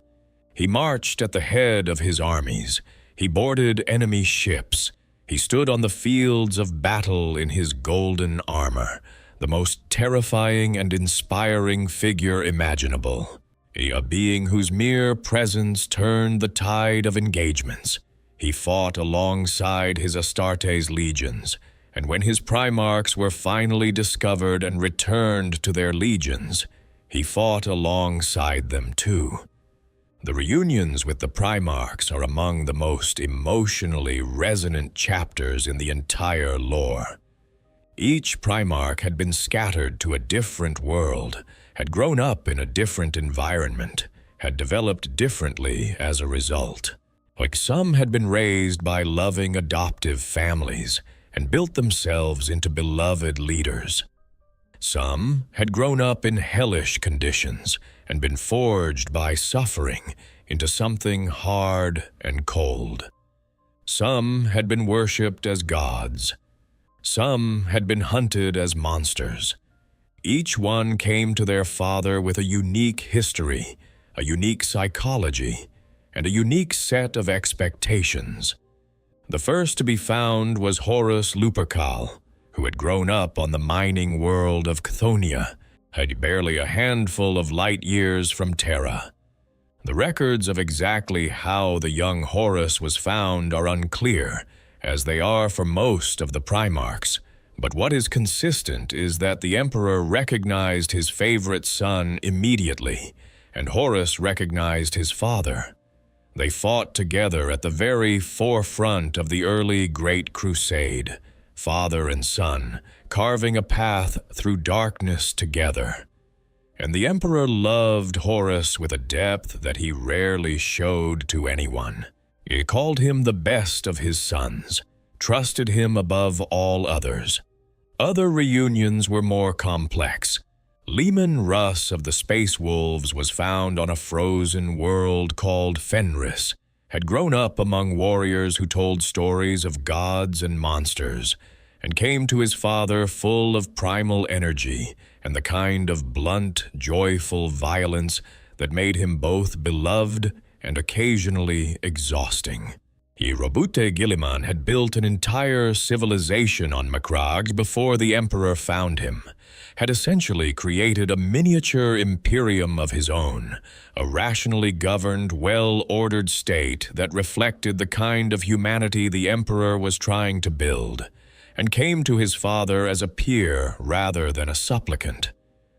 He marched at the head of his armies, he boarded enemy ships, he stood on the fields of battle in his golden armor, the most terrifying and inspiring figure imaginable, a being whose mere presence turned the tide of engagements. He fought alongside his Astartes legions, and when his Primarchs were finally discovered and returned to their legions, he fought alongside them too. The reunions with the Primarchs are among the most emotionally resonant chapters in the entire lore. Each Primarch had been scattered to a different world, had grown up in a different environment, had developed differently as a result. Like some had been raised by loving adoptive families and built themselves into beloved leaders. Some had grown up in hellish conditions and been forged by suffering into something hard and cold. Some had been worshipped as gods. Some had been hunted as monsters. Each one came to their father with a unique history, a unique psychology, and a unique set of expectations. The first to be found was Horus Lupercal, who had grown up on the mining world of Chthoniya, had barely a handful of light years from Terra. The records of exactly how the young Horus was found are unclear, as they are for most of the Primarchs, but what is consistent is that the Emperor recognized his favorite son immediately, and Horus recognized his father. They fought together at the very forefront of the early Great Crusade, father and son, carving a path through darkness together. And the Emperor loved Horus with a depth that he rarely showed to anyone. He called him the best of his sons, trusted him above all others. Other reunions were more complex. Leman Russ of the Space Wolves was found on a frozen world called Fenris, had grown up among warriors who told stories of gods and monsters, and came to his father full of primal energy and the kind of blunt, joyful violence that made him both beloved and occasionally exhausting. Yerobute Gilliman had built an entire civilization on Macragge before the Emperor found him, had essentially created a miniature Imperium of his own, a rationally governed, well-ordered state that reflected the kind of humanity the Emperor was trying to build, and came to his father as a peer rather than a supplicant.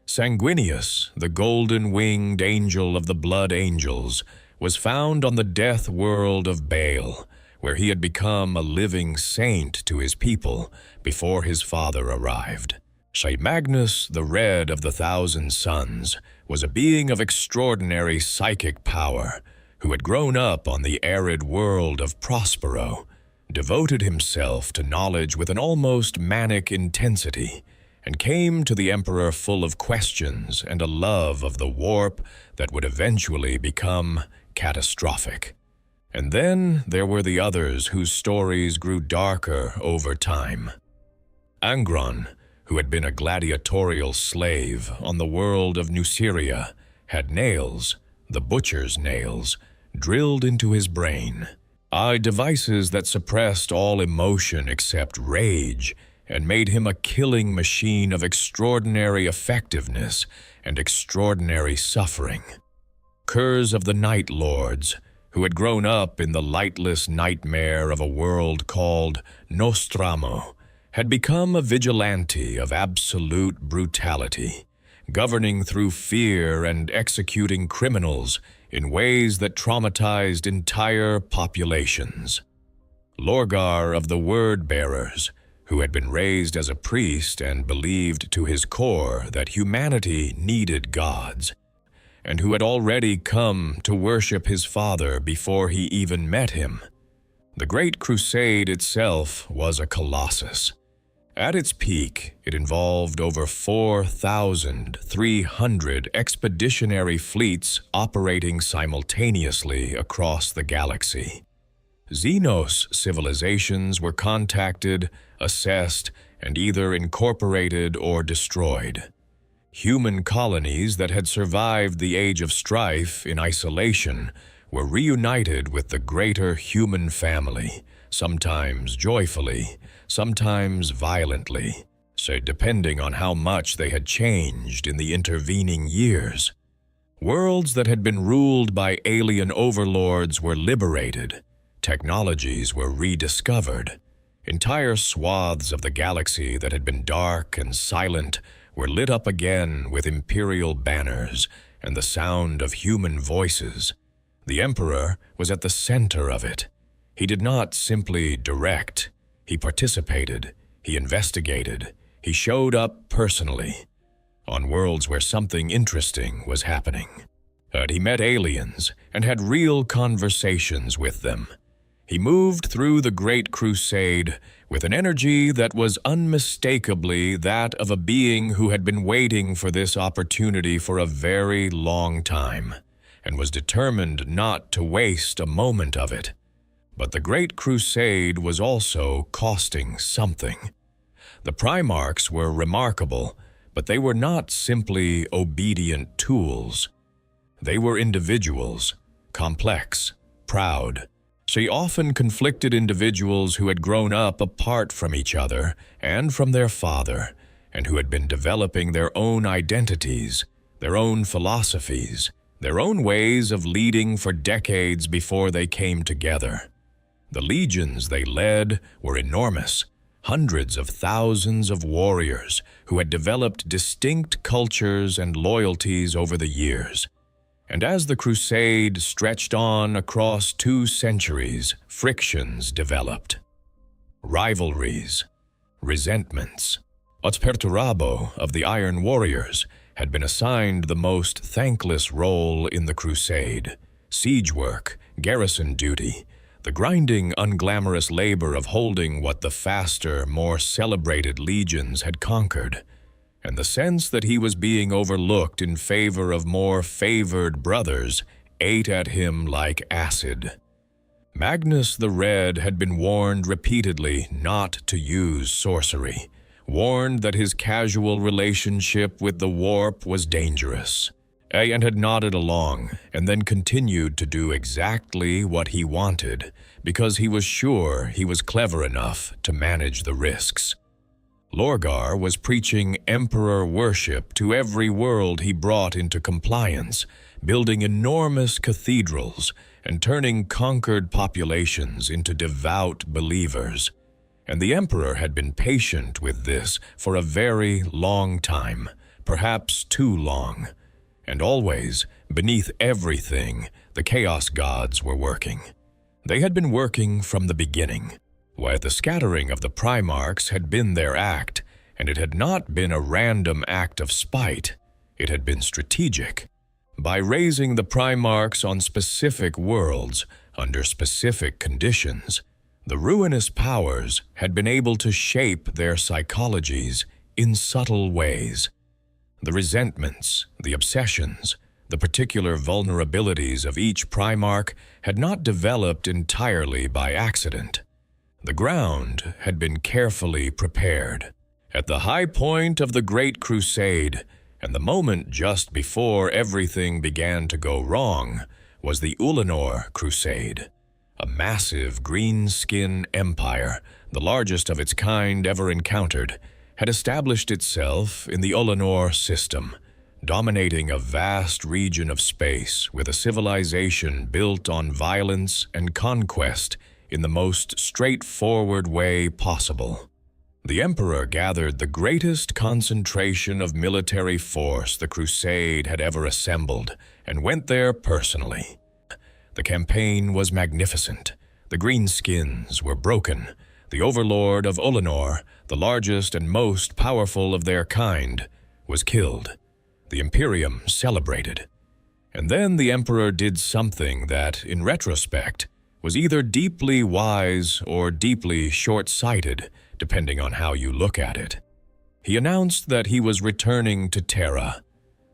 Sanguinius, the golden-winged angel of the Blood Angels, was found on the death world of Baal, where he had become a living saint to his people before his father arrived. Magnus, the Red of the Thousand Suns, was a being of extraordinary psychic power who had grown up on the arid world of Prospero, devoted himself to knowledge with an almost manic intensity, and came to the Emperor full of questions and a love of the warp that would eventually become catastrophic. And then there were the others whose stories grew darker over time. Angron, who had been a gladiatorial slave on the world of Nuceria, had nails, the butcher's nails, drilled into his brain. Devices that suppressed all emotion except rage and made him a killing machine of extraordinary effectiveness and extraordinary suffering. Curs of the Night Lords, who had grown up in the lightless nightmare of a world called Nostramo, had become a vigilante of absolute brutality, governing through fear and executing criminals in ways that traumatized entire populations. Lorgar of the Word Bearers, who had been raised as a priest and believed to his core that humanity needed gods, and who had already come to worship his father before he even met him. The Great Crusade itself was a colossus. At its peak, it involved over 4,300 expeditionary fleets operating simultaneously across the galaxy. Xenos civilizations were contacted, assessed, and either incorporated or destroyed. Human colonies that had survived the Age of Strife in isolation were reunited with the greater human family, sometimes joyfully, sometimes violently, so depending on how much they had changed in the intervening years. Worlds that had been ruled by alien overlords were liberated, technologies were rediscovered, entire swaths of the galaxy that had been dark and silent were lit up again with imperial banners and the sound of human voices. The Emperor was at the center of it. He did not simply direct. He participated, he investigated, he showed up personally on worlds where something interesting was happening. He met aliens and had real conversations with them. He moved through the Great Crusade with an energy that was unmistakably that of a being who had been waiting for this opportunity for a very long time and was determined not to waste a moment of it. But the Great Crusade was also costing something. The Primarchs were remarkable, but they were not simply obedient tools. They were individuals, complex, proud. She often conflicted individuals who had grown up apart from each other and from their father, and who had been developing their own identities, their own philosophies, their own ways of leading for decades before they came together. The legions they led were enormous, hundreds of thousands of warriors who had developed distinct cultures and loyalties over the years. And as the crusade stretched on across 2 centuries, frictions developed. Rivalries, resentments. Otperturabo of the Iron Warriors had been assigned the most thankless role in the crusade: siege work, garrison duty, the grinding, unglamorous labor of holding what the faster, more celebrated legions had conquered. and the sense that he was being overlooked in favor of more favored brothers ate at him like acid. Magnus the Red had been warned repeatedly not to use sorcery, warned that his casual relationship with the warp was dangerous, and had nodded along and then continued to do exactly what he wanted because he was sure he was clever enough to manage the risks. Lorgar was preaching emperor worship to every world he brought into compliance, building enormous cathedrals and turning conquered populations into devout believers. And the emperor had been patient with this for a very long time, perhaps too long. And always, beneath everything, the Chaos Gods were working. They had been working from the beginning. Why, the scattering of the Primarchs had been their act, and it had not been a random act of spite. It had been strategic. By raising the Primarchs on specific worlds, under specific conditions, the ruinous powers had been able to shape their psychologies in subtle ways. The resentments, the obsessions, the particular vulnerabilities of each Primarch had not developed entirely by accident. The ground had been carefully prepared. At the high point of the Great Crusade, and the moment just before everything began to go wrong, was the Ulanor Crusade. A massive green-skin empire, the largest of its kind ever encountered, had established itself in the Ulanor system, dominating a vast region of space with a civilization built on violence and conquest in the most straightforward way possible. The Emperor gathered the greatest concentration of military force the Crusade had ever assembled and went there personally. The campaign was magnificent. The greenskins were broken. The overlord of Ulanor, the largest and most powerful of their kind, was killed. The Imperium celebrated. And then the Emperor did something that, in retrospect, was either deeply wise or deeply short-sighted, depending on how you look at it. He announced that he was returning to Terra,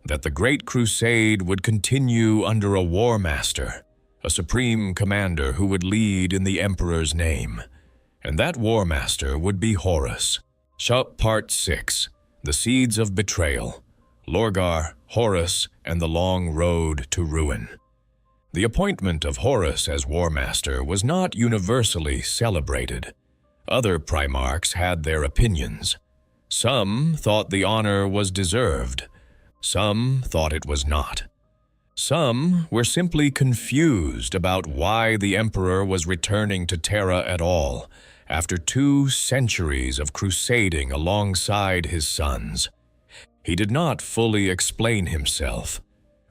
that the Great Crusade would continue under a War Master, a supreme commander who would lead in the Emperor's name, and that War Master would be Horus. Part 6, The Seeds of Betrayal, Lorgar, Horus, and the Long Road to Ruin. The appointment of Horus as War Master was not universally celebrated. Other Primarchs had their opinions. Some thought the honor was deserved. Some thought it was not. Some were simply confused about why the Emperor was returning to Terra at all, after 2 centuries of crusading alongside his sons. He did not fully explain himself,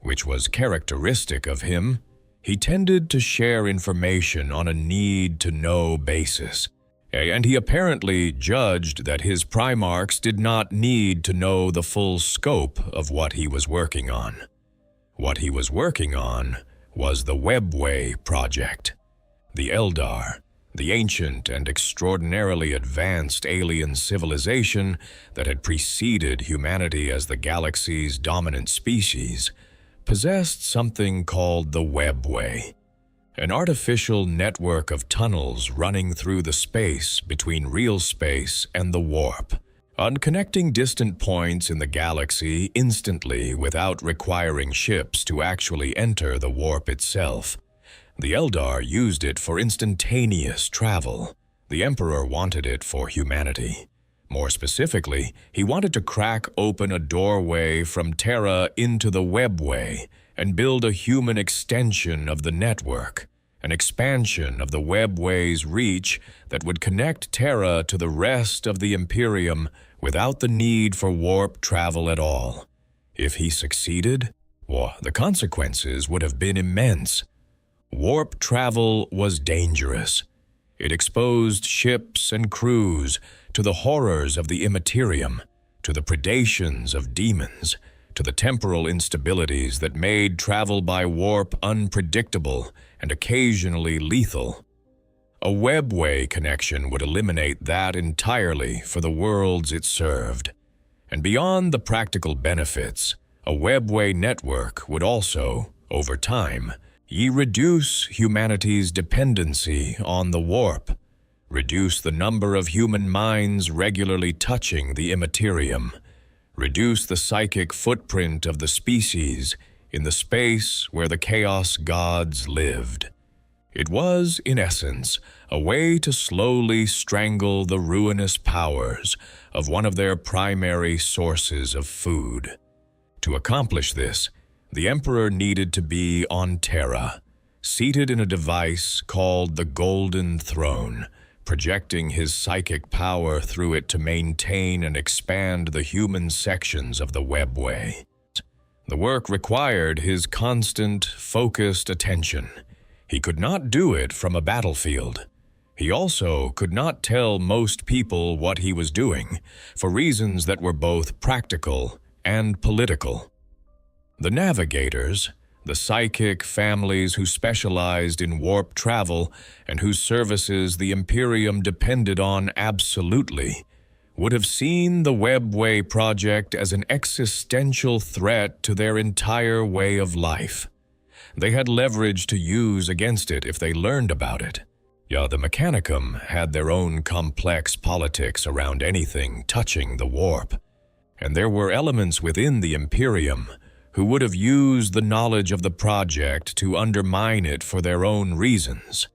which was characteristic of him. He tended to share information on a need-to-know basis, and he apparently judged that his Primarchs did not need to know the full scope of what he was working on. What he was working on was the Webway project. The Eldar, the ancient and extraordinarily advanced alien civilization that had preceded humanity as the galaxy's dominant species, possessed something called the Webway, an artificial network of tunnels running through the space between real space and the warp, on connecting distant points in the galaxy instantly without requiring ships to actually enter the warp itself. The Eldar used it for instantaneous travel. The Emperor wanted it for humanity. More specifically, he wanted to crack open a doorway from Terra into the Webway and build a human extension of the network, an expansion of the Webway's reach that would connect Terra to the rest of the Imperium without the need for warp travel at all. If he succeeded, well, the consequences would have been immense. Warp travel was dangerous. It exposed ships and crews to the horrors of the immaterium, to the predations of demons, to the temporal instabilities that made travel by warp unpredictable and occasionally lethal. A Webway connection would eliminate that entirely for the worlds it served. And beyond the practical benefits, a webway network would also, over time, reduce humanity's dependency on the warp, reduce the number of human minds regularly touching the immaterium, reduce the psychic footprint of the species in the space where the chaos gods lived. It was, in essence, a way to slowly strangle the ruinous powers of one of their primary sources of food. To accomplish this, the Emperor needed to be on Terra, seated in a device called the Golden Throne, projecting his psychic power through it to maintain and expand the human sections of the webway. The work required his constant, focused attention. He could not do it from a battlefield. He also could not tell most people what he was doing, for reasons that were both practical and political. The navigators, the psychic families who specialized in warp travel and whose services the Imperium depended on absolutely, would have seen the Webway project as an existential threat to their entire way of life. They had leverage to use against it if they learned about it. Yeah, the Mechanicum had their own complex politics around anything touching the warp, and there were elements within the Imperium who would have used the knowledge of the project to undermine it for their own reasons.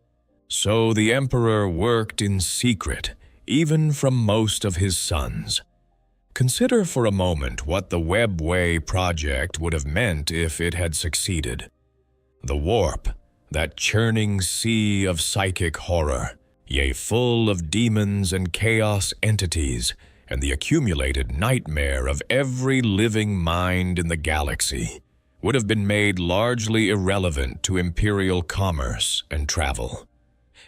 So the Emperor worked in secret, even from most of his sons. Consider for a moment what the Webway project would have meant if it had succeeded. The warp, that churning sea of psychic horror, yea, full of demons and chaos entities, and the accumulated nightmare of every living mind in the galaxy, would have been made largely irrelevant to imperial commerce and travel.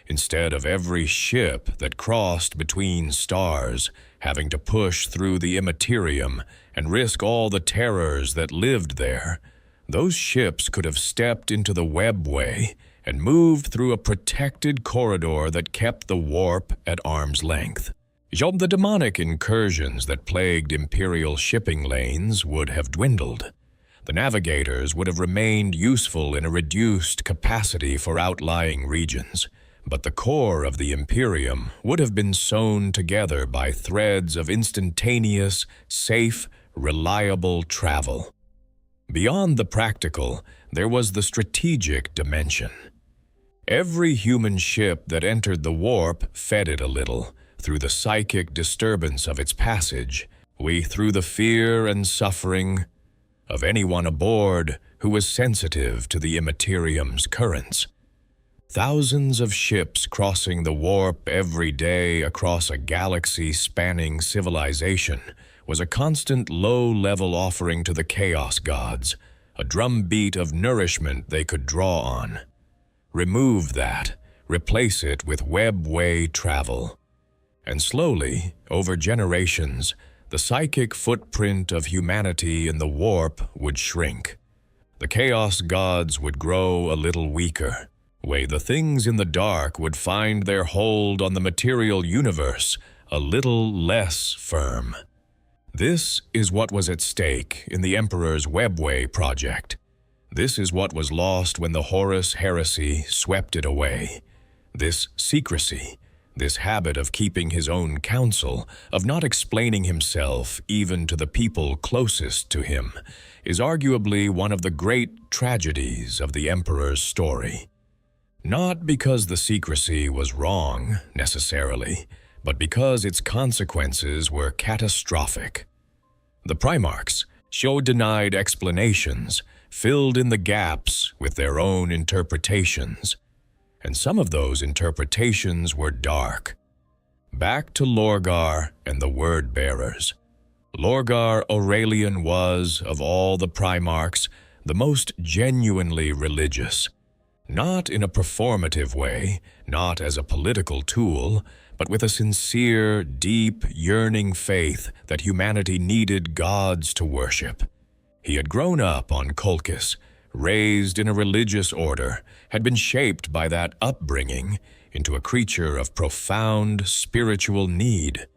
Instead of every ship that crossed between stars having to push through the immaterium and risk all the terrors that lived there, those ships could have stepped into the webway and moved through a protected corridor that kept the warp at arm's length. The demonic incursions that plagued imperial shipping lanes would have dwindled. The navigators would have remained useful in a reduced capacity for outlying regions, but the core of the Imperium would have been sewn together by threads of instantaneous, safe, reliable travel. Beyond the practical, there was the strategic dimension. Every human ship that entered the warp fed it a little, through the psychic disturbance of its passage, through the fear and suffering of anyone aboard who was sensitive to the immaterium's currents. Thousands of ships crossing the warp every day across a galaxy-spanning civilization was a constant low-level offering to the chaos gods, a drumbeat of nourishment they could draw on. Remove that, replace it with webway travel. And slowly, over generations, the psychic footprint of humanity in the warp would shrink. The chaos gods would grow a little weaker. The things in the dark would find their hold on the material universe a little less firm. This is what was at stake in the Emperor's Webway project. This is what was lost when the Horus heresy swept it away. This secrecy, this habit of keeping his own counsel, of not explaining himself even to the people closest to him, is arguably one of the great tragedies of the Emperor's story. Not because the secrecy was wrong, necessarily, but because its consequences were catastrophic. The Primarchs showed denied explanations, filled in the gaps with their own interpretations, and some of those interpretations were dark. Back to Lorgar and the Word-Bearers. Lorgar Aurelian was, of all the Primarchs, the most genuinely religious. Not in a performative way, not as a political tool, but with a sincere, deep, yearning faith that humanity needed gods to worship. He had grown up on Colchis, raised in a religious order, had been shaped by that upbringing into a creature of profound spiritual need.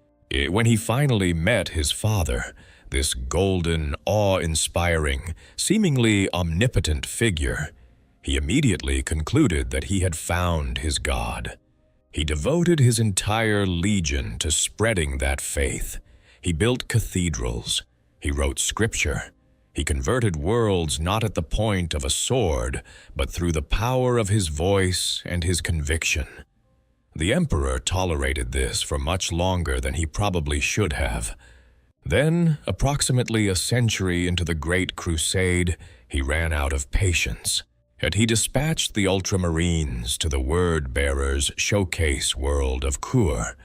When he finally met his father, this golden, awe-inspiring, seemingly omnipotent figure, he immediately concluded that he had found his God. He devoted his entire legion to spreading that faith. He built cathedrals. He wrote scripture. He converted worlds not at the point of a sword, but through the power of his voice and his conviction. The emperor tolerated this for much longer than he probably should have. Then, approximately a century into the Great Crusade, he ran out of patience, and he dispatched the Ultramarines to the word-bearer's showcase world of Kur,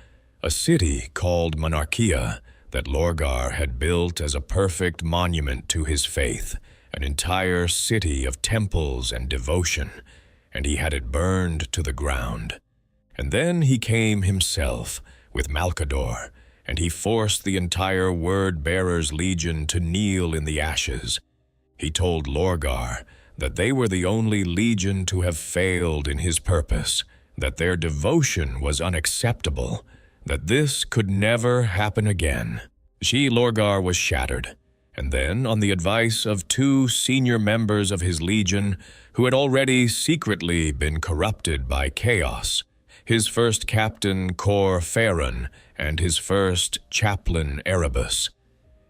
a city called Monarchia that Lorgar had built as a perfect monument to his faith, an entire city of temples and devotion, and he had it burned to the ground. And then he came himself with Malcador, and he forced the entire Word-Bearer's legion to kneel in the ashes. He told Lorgar that they were the only legion to have failed in his purpose, that their devotion was unacceptable, that this could never happen again. Lorgar was shattered, and then, on the advice of two senior members of his legion who had already secretly been corrupted by chaos, his first captain Cor Farron and his first chaplain Erebus,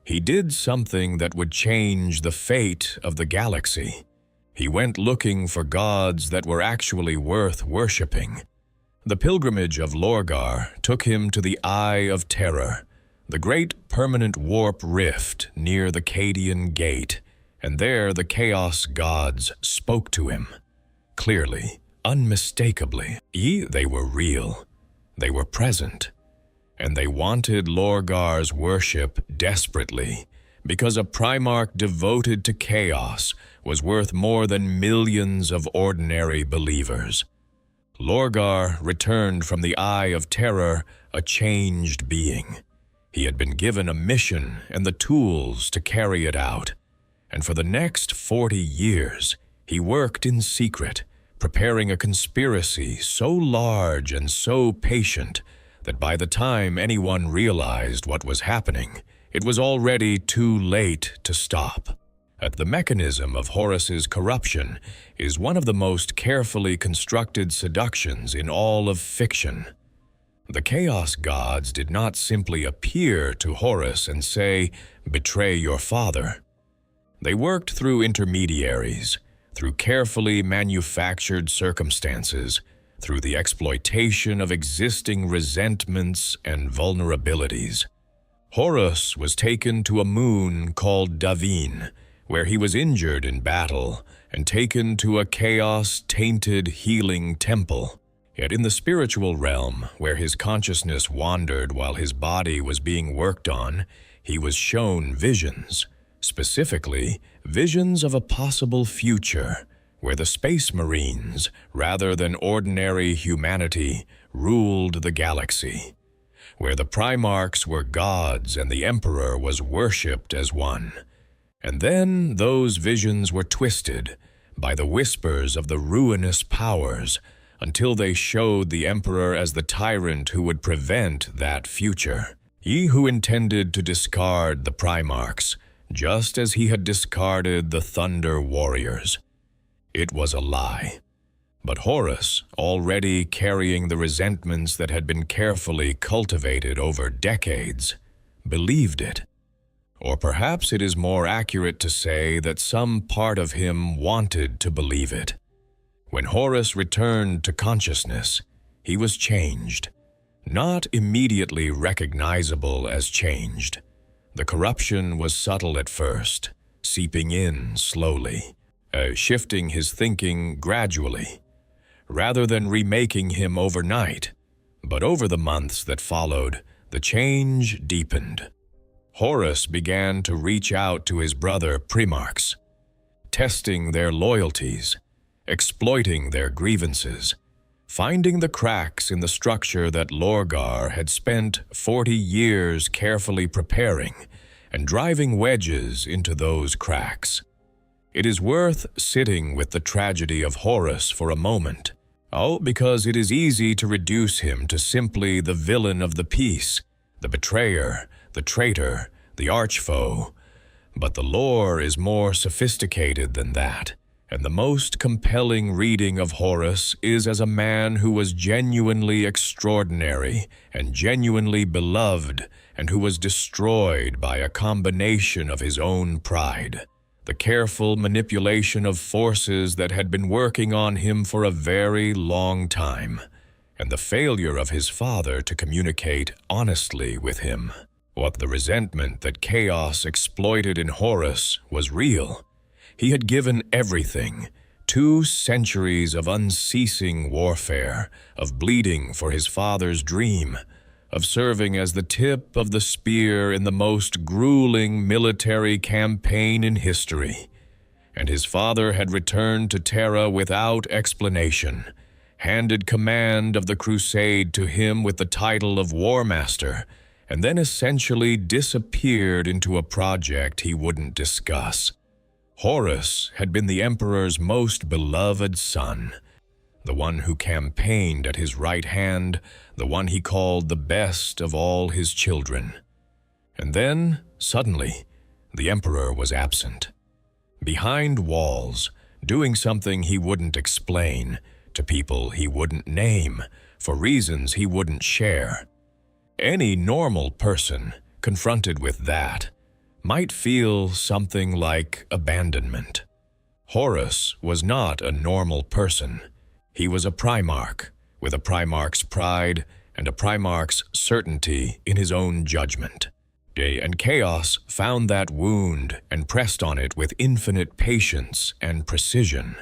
he did something that would change the fate of the galaxy. He went looking for gods that were actually worth worshipping. The pilgrimage of Lorgar took him to the Eye of Terror, the great permanent warp rift near the Cadian Gate, and there the Chaos gods spoke to him. Clearly, unmistakably, they were real. They were present. And they wanted Lorgar's worship desperately, because a Primarch devoted to chaos was worth more than millions of ordinary believers. Lorgar returned from the Eye of Terror a changed being. He had been given a mission and the tools to carry it out, and for the next 40 years he worked in secret, preparing a conspiracy so large and so patient that by the time anyone realized what was happening, it was already too late to stop. The mechanism of Horus's corruption is one of the most carefully constructed seductions in all of fiction. The Chaos gods did not simply appear to Horus and say, "Betray your father." They worked through intermediaries, through carefully manufactured circumstances, through the exploitation of existing resentments and vulnerabilities. Horus was taken to a moon called Davin, where he was injured in battle and taken to a chaos-tainted healing temple. Yet in the spiritual realm, where his consciousness wandered while his body was being worked on, he was shown visions, specifically visions of a possible future where the Space Marines, rather than ordinary humanity, ruled the galaxy, where the Primarchs were gods and the Emperor was worshipped as one. And then those visions were twisted by the whispers of the ruinous powers until they showed the Emperor as the tyrant who would prevent that future. He who intended to discard the Primarchs, just as he had discarded the Thunder Warriors. It was a lie. But Horus, already carrying the resentments that had been carefully cultivated over decades, believed it. Or perhaps it is more accurate to say that some part of him wanted to believe it. When Horus returned to consciousness, he was changed. Not immediately recognizable as changed. The corruption was subtle at first, seeping in slowly, shifting his thinking gradually, rather than remaking him overnight. But over the months that followed, the change deepened. Horus began to reach out to his brother Primarchs, testing their loyalties, exploiting their grievances, finding the cracks in the structure that Lorgar had spent 40 years carefully preparing, and driving wedges into those cracks. It is worth sitting with the tragedy of Horus for a moment. Because it is easy to reduce him to simply the villain of the piece, the betrayer, the traitor, the archfoe, But the lore is more sophisticated than that, and the most compelling reading of Horus is as a man who was genuinely extraordinary and genuinely beloved, and who was destroyed by a combination of his own pride, the careful manipulation of forces that had been working on him for a very long time, and the failure of his father to communicate honestly with him. What the resentment that chaos exploited in Horus was real. He had given everything, 2 centuries of unceasing warfare, of bleeding for his father's dream, of serving as the tip of the spear in the most grueling military campaign in history. And his father had returned to Terra without explanation, handed command of the crusade to him with the title of War Master, and then essentially disappeared into a project he wouldn't discuss. Horus had been the Emperor's most beloved son, the one who campaigned at his right hand, the one he called the best of all his children. And then, suddenly, the Emperor was absent. Behind walls, doing something he wouldn't explain, to people he wouldn't name, for reasons he wouldn't share. Any normal person, confronted with that, might feel something like abandonment. Horus was not a normal person. He was a Primarch, with a Primarch's pride and a Primarch's certainty in his own judgment. And Chaos found that wound and pressed on it with infinite patience and precision.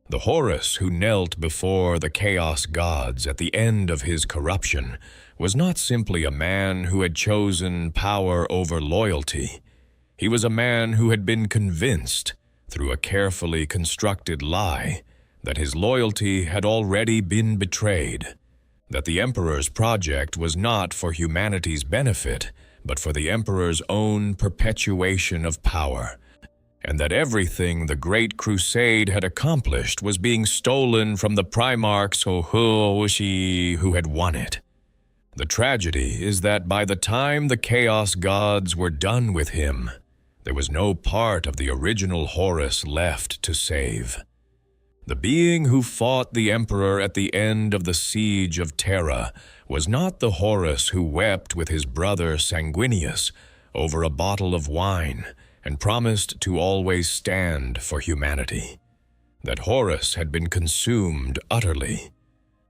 The Horus who knelt before the Chaos gods at the end of his corruption was not simply a man who had chosen power over loyalty. He was a man who had been convinced, through a carefully constructed lie, that his loyalty had already been betrayed, that the Emperor's project was not for humanity's benefit, but for the Emperor's own perpetuation of power, and that everything the Great Crusade had accomplished was being stolen from the Primarchs who had won it. The tragedy is that by the time the Chaos gods were done with him, there was no part of the original Horus left to save. The being who fought the Emperor at the end of the siege of Terra was not the Horus who wept with his brother Sanguinius over a bottle of wine and promised to always stand for humanity. That Horus had been consumed utterly.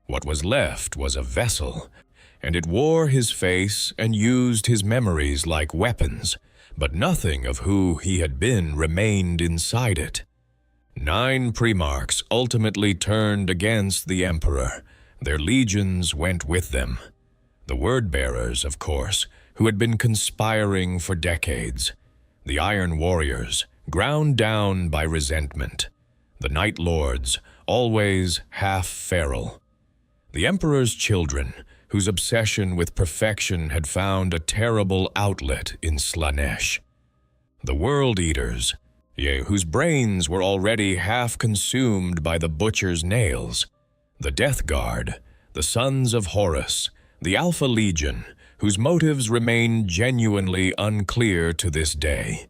What was left was a vessel, and it wore his face and used his memories like weapons, but nothing of who he had been remained inside it. 9 Primarchs ultimately turned against the Emperor. Their legions went with them. The word-bearers, of course, who had been conspiring for decades. The Iron Warriors, ground down by resentment. The Night Lords, always half feral. The Emperor's children, whose obsession with perfection had found a terrible outlet in Slanesh. The World Eaters, whose brains were already half consumed by the Butcher's nails. The Death Guard, the Sons of Horus, the Alpha Legion, whose motives remain genuinely unclear to this day.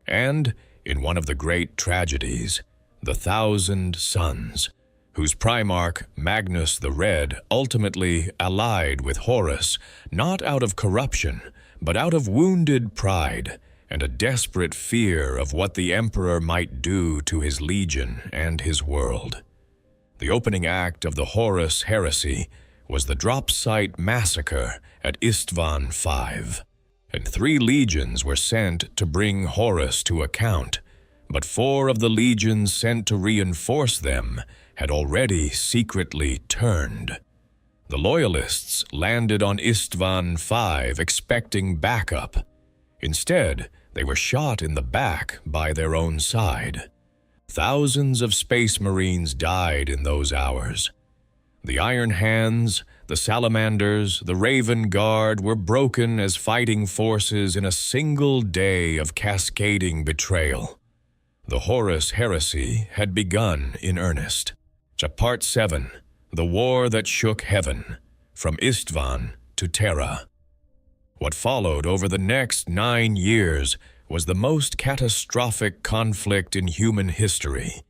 And, in one of the great tragedies, the Thousand Sons, whose Primarch Magnus the Red ultimately allied with Horus, not out of corruption, but out of wounded pride and a desperate fear of what the Emperor might do to his legion and his world. The opening act of the Horus heresy was the drop site massacre at Istvan V, and 3 legions were sent to bring Horus to account, but 4 of the legions sent to reinforce them had already secretly turned. The Loyalists landed on Istvan V expecting backup. Instead, they were shot in the back by their own side. Thousands of Space Marines died in those hours. The Iron Hands, the Salamanders, the Raven Guard were broken as fighting forces in a single day of cascading betrayal. The Horus heresy had begun in earnest. Part 7, The War That Shook Heaven, From Istvan to Terra. What followed over the next 9 years was the most catastrophic conflict in human history.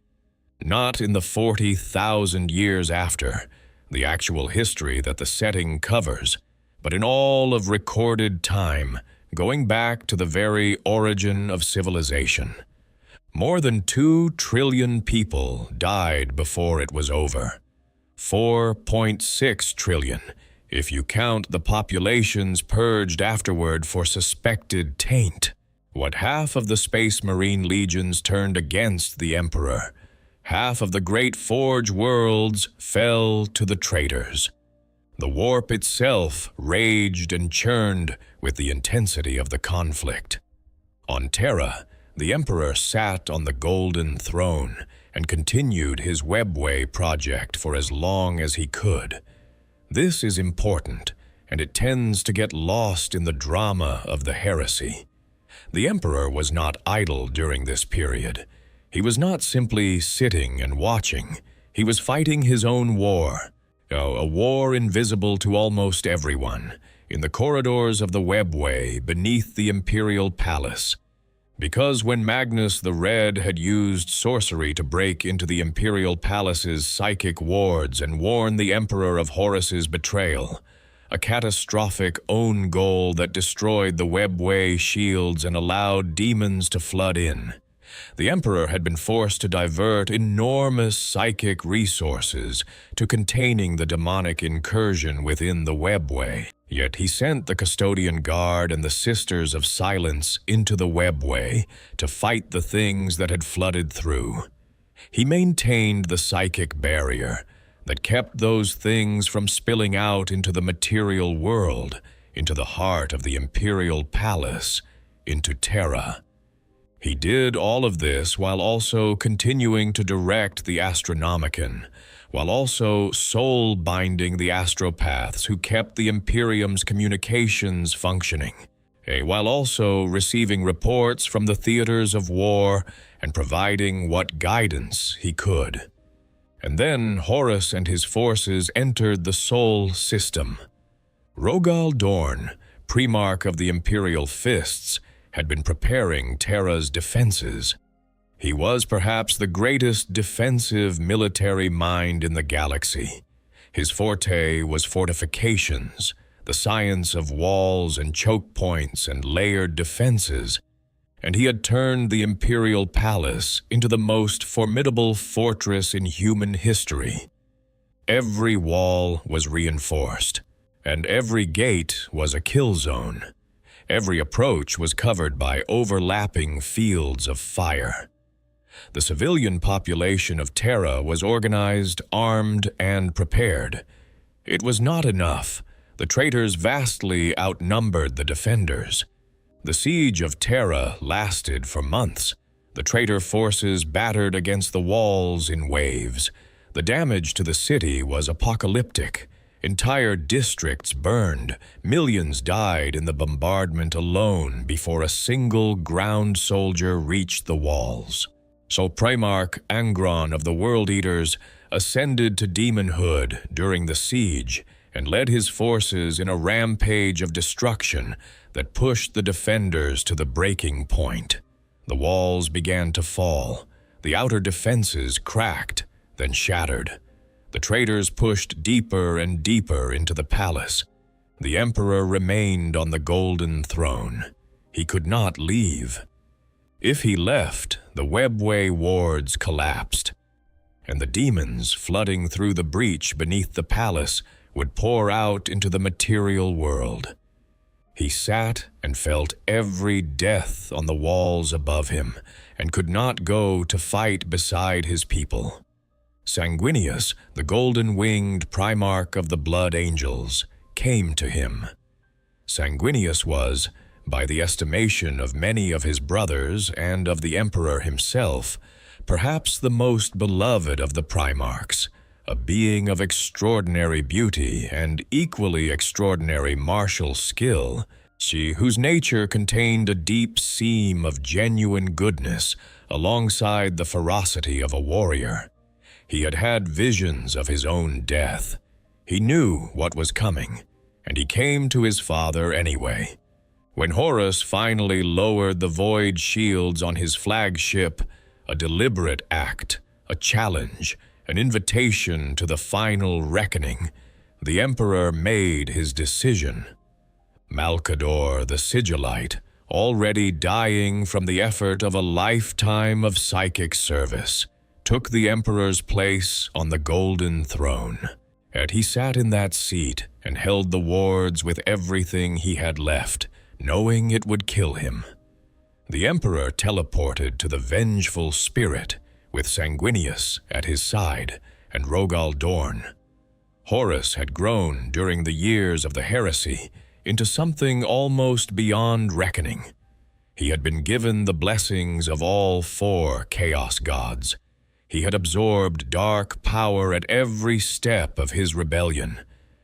Not in the 40,000 years after, the actual history that the setting covers, but in all of recorded time, going back to the very origin of civilization. More than 2 trillion people died before it was over. 4.6 trillion, if you count the populations purged afterward for suspected taint. What half of the Space Marine legions turned against the Emperor, half of the great Forge worlds fell to the traitors. The warp itself raged and churned with the intensity of the conflict. On Terra, the Emperor sat on the golden throne and continued his webway project for as long as he could. This is important, and it tends to get lost in the drama of the heresy. The Emperor was not idle during this period. He was not simply sitting and watching. He was fighting his own war, a war invisible to almost everyone, in the corridors of the webway beneath the Imperial Palace. Because when Magnus the Red had used sorcery to break into the Imperial Palace's psychic wards and warn the Emperor of Horus's betrayal, a catastrophic own goal that destroyed the webway shields and allowed demons to flood in, the Emperor had been forced to divert enormous psychic resources to containing the demonic incursion within the webway. Yet he sent the Custodian Guard and the Sisters of Silence into the webway to fight the things that had flooded through. He maintained the psychic barrier that kept those things from spilling out into the material world, into the heart of the Imperial Palace, into Terra. He did all of this while also continuing to direct the Astronomicon, while also soul-binding the astropaths who kept the Imperium's communications functioning, while also receiving reports from the theaters of war and providing what guidance he could. And then Horus and his forces entered the Sol system. Rogal Dorn, Primarch of the Imperial Fists, had been preparing Terra's defenses. He was perhaps the greatest defensive military mind in the galaxy. His forte was fortifications, the science of walls and choke points and layered defenses, and he had turned the Imperial Palace into the most formidable fortress in human history. Every wall was reinforced, and every gate was a kill zone. Every approach was covered by overlapping fields of fire. The civilian population of Terra was organized, armed, and prepared. It was not enough. The traitors vastly outnumbered the defenders. The siege of Terra lasted for months. The traitor forces battered against the walls in waves. The damage to the city was apocalyptic. Entire districts burned. Millions died in the bombardment alone before a single ground soldier reached the walls. So Primarch Angron of the World Eaters ascended to demonhood during the siege and led his forces in a rampage of destruction that pushed the defenders to the breaking point. The walls began to fall. The outer defenses cracked, then shattered. The traitors pushed deeper and deeper into the palace. The Emperor remained on the golden throne. He could not leave. If he left, the webway wards collapsed, and the demons flooding through the breach beneath the palace would pour out into the material world. He sat and felt every death on the walls above him and could not go to fight beside his people. Sanguinius, the golden-winged Primarch of the Blood Angels, came to him. Sanguinius was, by the estimation of many of his brothers and of the Emperor himself, perhaps the most beloved of the Primarchs, a being of extraordinary beauty and equally extraordinary martial skill, whose nature contained a deep seam of genuine goodness alongside the ferocity of a warrior. He had had visions of his own death. He knew what was coming, and he came to his father anyway. When Horus finally lowered the void shields on his flagship, a deliberate act, a challenge, an invitation to the final reckoning, the Emperor made his decision. Malcador the Sigillite, already dying from the effort of a lifetime of psychic service, took the Emperor's place on the golden throne. And he sat in that seat and held the wards with everything he had left, knowing it would kill him. The Emperor teleported to the vengeful spirit, with Sanguinius at his side and Rogal Dorn. Horus had grown during the years of the heresy into something almost beyond reckoning. He had been given the blessings of all 4 chaos gods. He had absorbed dark power at every step of his rebellion,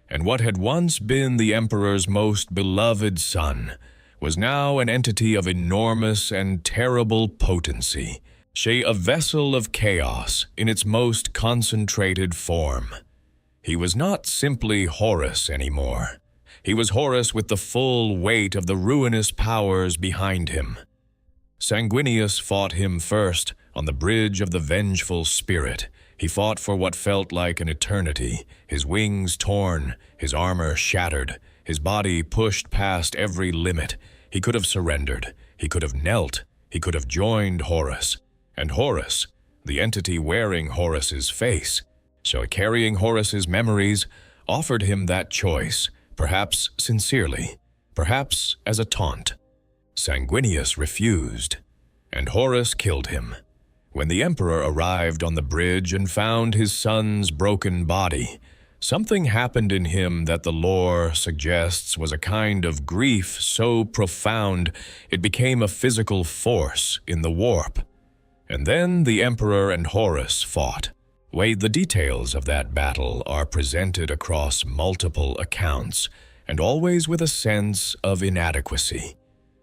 and what had once been the Emperor's most beloved son was now an entity of enormous and terrible potency, a vessel of chaos in its most concentrated form. He was not simply Horus anymore. He was Horus with the full weight of the ruinous powers behind him. Sanguinius fought him first on the bridge of the vengeful spirit. He fought for what felt like an eternity, his wings torn, his armor shattered, his body pushed past every limit. He could have surrendered, he could have knelt, he could have joined Horus. And Horus, the entity wearing Horus's face, so carrying Horus's memories, offered him that choice, perhaps sincerely, perhaps as a taunt. Sanguinius refused, and Horus killed him. When the Emperor arrived on the bridge and found his son's broken body, something happened in him that the lore suggests was a kind of grief so profound it became a physical force in the warp. And then the Emperor and Horus fought. The details of that battle are presented across multiple accounts, and always with a sense of inadequacy.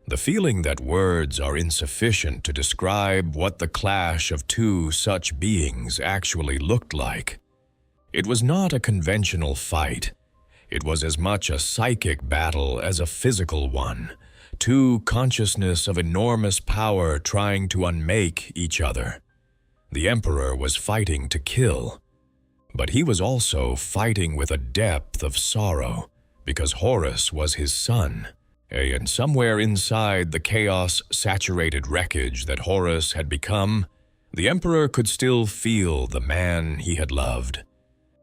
The feeling that words are insufficient to describe what the clash of 2 such beings actually looked like. It was not a conventional fight. It was as much a psychic battle as a physical one. 2 consciousness of enormous power trying to unmake each other. The Emperor was fighting to kill, but he was also fighting with a depth of sorrow, because Horus was his son, and somewhere inside the chaos-saturated wreckage that Horus had become, the Emperor could still feel the man he had loved.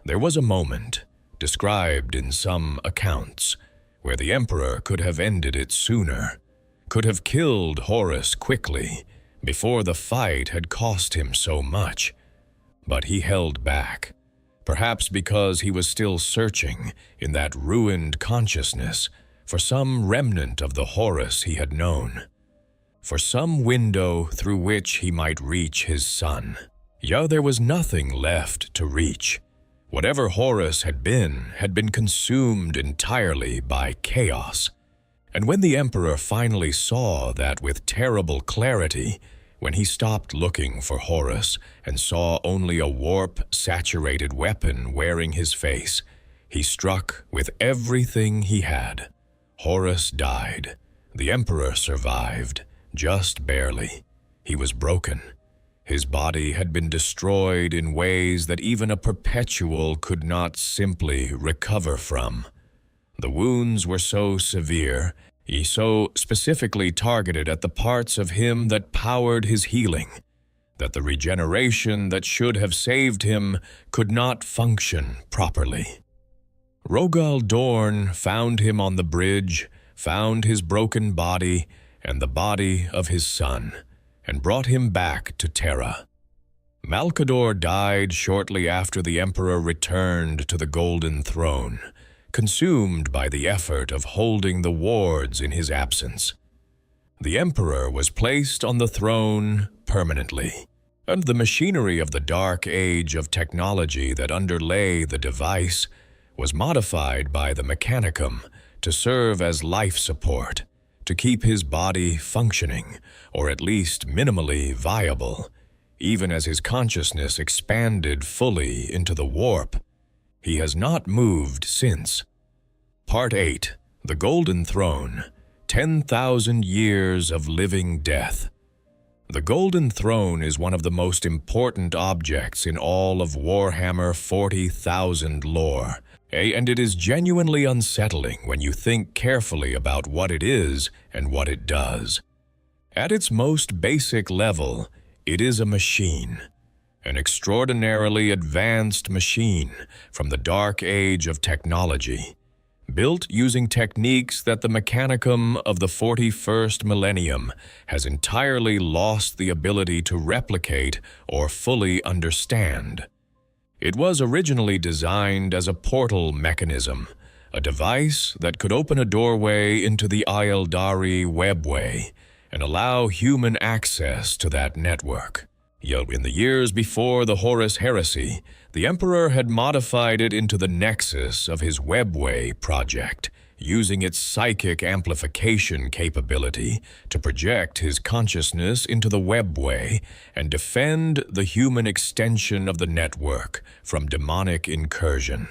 There was a moment, described in some accounts, where the Emperor could have ended it sooner, could have killed Horus quickly, before the fight had cost him so much. But he held back, perhaps because he was still searching in that ruined consciousness for some remnant of the Horus he had known, for some window through which he might reach his son. There was nothing left to reach. Whatever Horus had been consumed entirely by chaos. And when the Emperor finally saw that with terrible clarity, when he stopped looking for Horus and saw only a warp-saturated weapon wearing his face, he struck with everything he had. Horus died. The Emperor survived, just barely. He was broken. His body had been destroyed in ways that even a perpetual could not simply recover from. The wounds were so severe, so specifically targeted at the parts of him that powered his healing, that the regeneration that should have saved him could not function properly. Rogal Dorn found him on the bridge, found his broken body and the body of his son, and brought him back to Terra. Malcador died shortly after the Emperor returned to the Golden Throne, consumed by the effort of holding the wards in his absence. The Emperor was placed on the throne permanently, and the machinery of the dark age of technology that underlay the device was modified by the Mechanicum to serve as life support, to keep his body functioning, or at least minimally viable, even as his consciousness expanded fully into the warp. He has not moved since. Part 8, The Golden Throne, 10,000 years of living death. The Golden Throne is one of the most important objects in all of Warhammer 40,000 lore, and it is genuinely unsettling when you think carefully about what it is and what it does. At its most basic level, it is a machine, an extraordinarily advanced machine from the dark age of technology, built using techniques that the mechanicum of the 41st millennium has entirely lost the ability to replicate or fully understand. It was originally designed as a portal mechanism, a device that could open a doorway into the Aeldari webway and allow human access to that network. Yet in the years before the Horus Heresy, the Emperor had modified it into the nexus of his Webway project, using its psychic amplification capability to project his consciousness into the Webway and defend the human extension of the network from demonic incursion.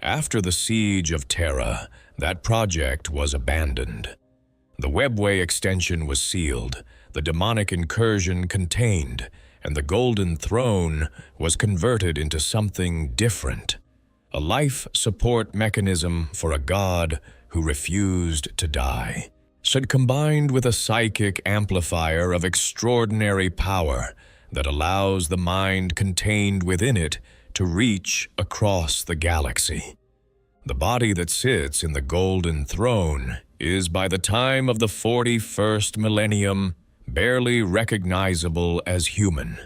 After the Siege of Terra, that project was abandoned. The Webway extension was sealed, the demonic incursion contained, and the Golden Throne was converted into something different, a life support mechanism for a god who refused to die. So combined with a psychic amplifier of extraordinary power that allows the mind contained within it to reach across the galaxy. The body that sits in the Golden Throne is, by the time of the 41st millennium, barely recognizable as human.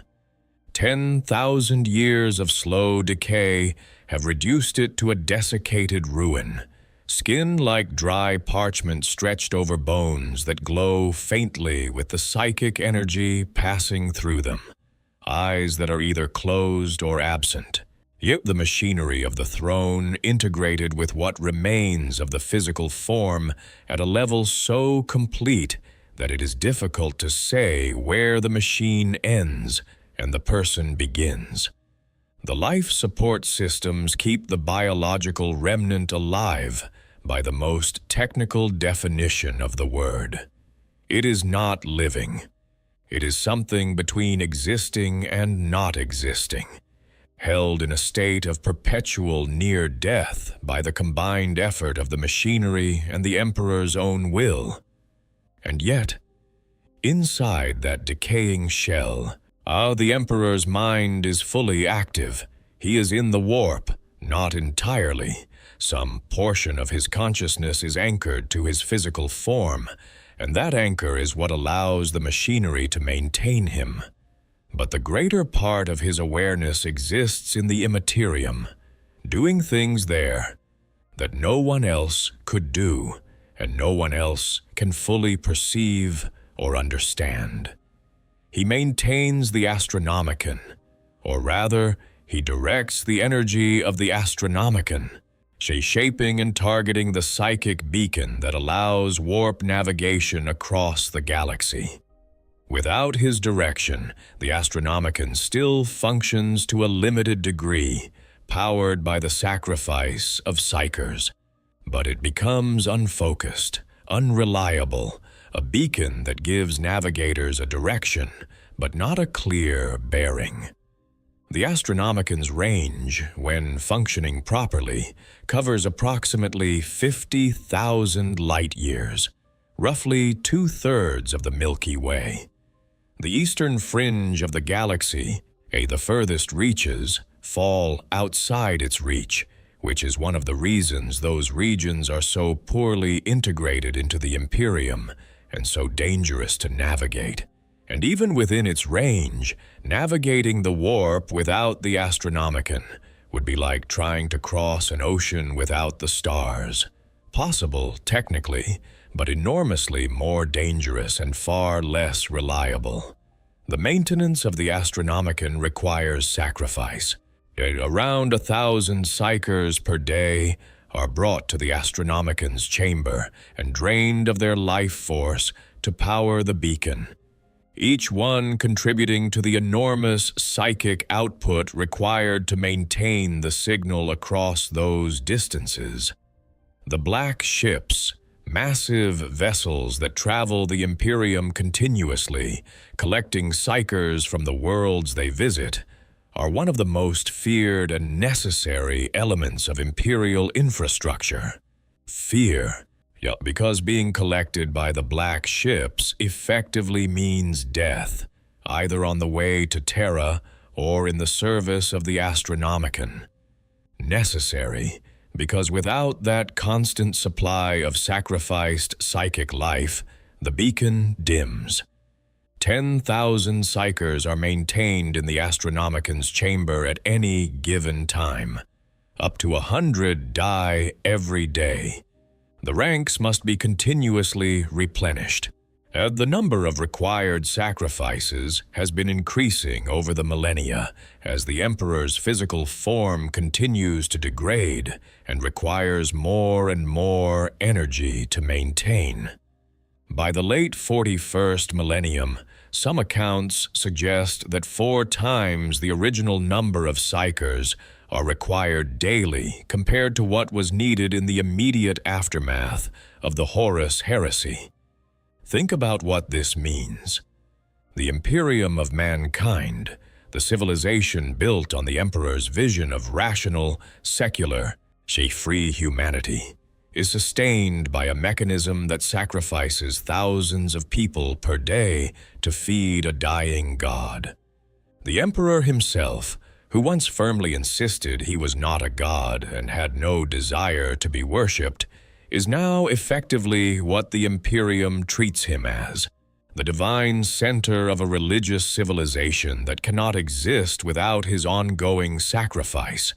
10,000 years of slow decay have reduced it to a desiccated ruin, skin like dry parchment stretched over bones that glow faintly with the psychic energy passing through them, eyes that are either closed or absent. Yet the machinery of the throne integrated with what remains of the physical form at a level so complete that it is difficult to say where the machine ends and the person begins. The life support systems keep the biological remnant alive by the most technical definition of the word. It is not living. It is something between existing and not existing, held in a state of perpetual near death by the combined effort of the machinery and the Emperor's own will. And yet, inside that decaying shell, the Emperor's mind is fully active. He is in the warp, not entirely. Some portion of his consciousness is anchored to his physical form, and that anchor is what allows the machinery to maintain him. But the greater part of his awareness exists in the Imperium, doing things there that no one else could do, and no one else can fully perceive or understand. He maintains the Astronomicon, or rather, he directs the energy of the Astronomicon, shaping and targeting the psychic beacon that allows warp navigation across the galaxy. Without his direction, the Astronomicon still functions to a limited degree, powered by the sacrifice of psychers. But it becomes unfocused, unreliable, a beacon that gives navigators a direction, but not a clear bearing. The Astronomicon's range, when functioning properly, covers approximately 50,000 light-years, roughly 2/3 of the Milky Way. The eastern fringe of the galaxy, the furthest reaches, fall outside its reach, which is one of the reasons those regions are so poorly integrated into the Imperium and so dangerous to navigate. And even within its range, navigating the warp without the Astronomicon would be like trying to cross an ocean without the stars. Possible, technically, but enormously more dangerous and far less reliable. The maintenance of the Astronomicon requires sacrifice. Around 1,000 psychers per day are brought to the Astronomicon's chamber and drained of their life force to power the beacon, each one contributing to the enormous psychic output required to maintain the signal across those distances. The black ships, Massive vessels that travel the Imperium continuously, collecting psychers from the worlds they visit, are one of the most feared and necessary elements of Imperial infrastructure. Fear. Yeah, because being collected by the black ships effectively means death, either on the way to Terra or in the service of the Astronomicon. Necessary, because without that constant supply of sacrificed psychic life, the beacon dims. 10,000 psychers are maintained in the Astronomicon's chamber at any given time. Up to 100 die every day. The ranks must be continuously replenished. The number of required sacrifices has been increasing over the millennia as the Emperor's physical form continues to degrade and requires more and more energy to maintain. By the late 41st millennium, some accounts suggest that 4 times the original number of psychers are required daily compared to what was needed in the immediate aftermath of the Horus heresy. Think about what this means. The Imperium of mankind, the civilization built on the Emperor's vision of rational, secular, free humanity, is sustained by a mechanism that sacrifices thousands of people per day to feed a dying god. The Emperor himself, who once firmly insisted he was not a god and had no desire to be worshipped, is now effectively what the Imperium treats him as, the divine center of a religious civilization that cannot exist without his ongoing sacrifice.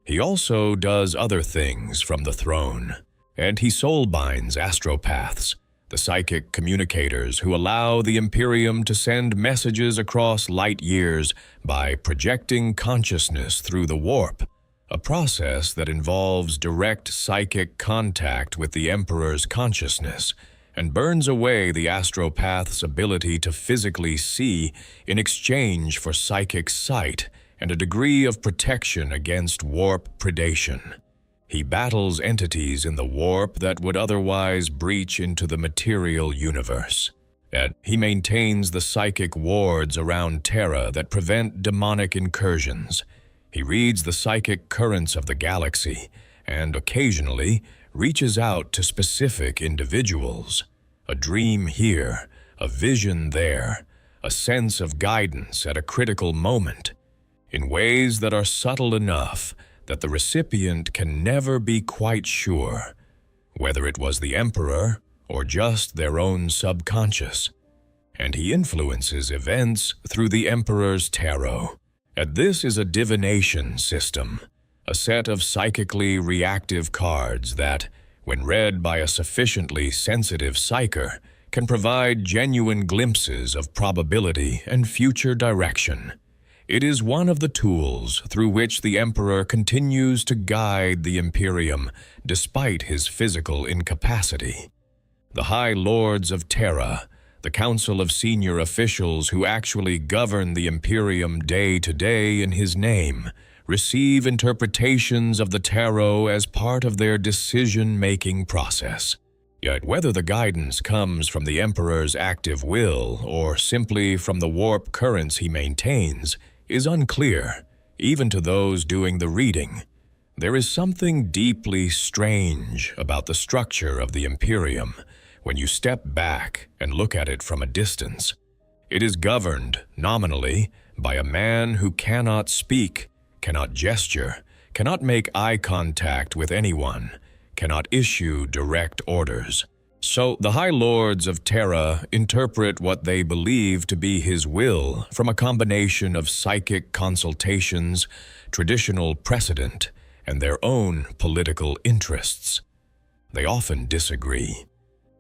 He also does other things from the throne, and he soulbinds astropaths, the psychic communicators who allow the Imperium to send messages across light years by projecting consciousness through the warp, a process that involves direct psychic contact with the Emperor's consciousness and burns away the astropath's ability to physically see in exchange for psychic sight and a degree of protection against warp predation. He battles entities in the warp that would otherwise breach into the material universe. Yet he maintains the psychic wards around Terra that prevent demonic incursions. He reads the psychic currents of the galaxy and occasionally reaches out to specific individuals. A dream here, a vision there, a sense of guidance at a critical moment, in ways that are subtle enough that the recipient can never be quite sure whether it was the Emperor or just their own subconscious. And he influences events through the Emperor's tarot. And this is a divination system, a set of psychically reactive cards that, when read by a sufficiently sensitive psyker, can provide genuine glimpses of probability and future direction. It is one of the tools through which the Emperor continues to guide the Imperium despite his physical incapacity. The High Lords of Terra, the council of senior officials who actually govern the Imperium day to day in his name, receive interpretations of the tarot as part of their decision-making process. Yet whether the guidance comes from the Emperor's active will or simply from the warp currents he maintains is unclear, even to those doing the reading. There is something deeply strange about the structure of the Imperium when you step back and look at it from a distance. It is governed, nominally, by a man who cannot speak, cannot gesture, cannot make eye contact with anyone, cannot issue direct orders. So the High Lords of Terra interpret what they believe to be his will from a combination of psychic consultations, traditional precedent, and their own political interests. They often disagree.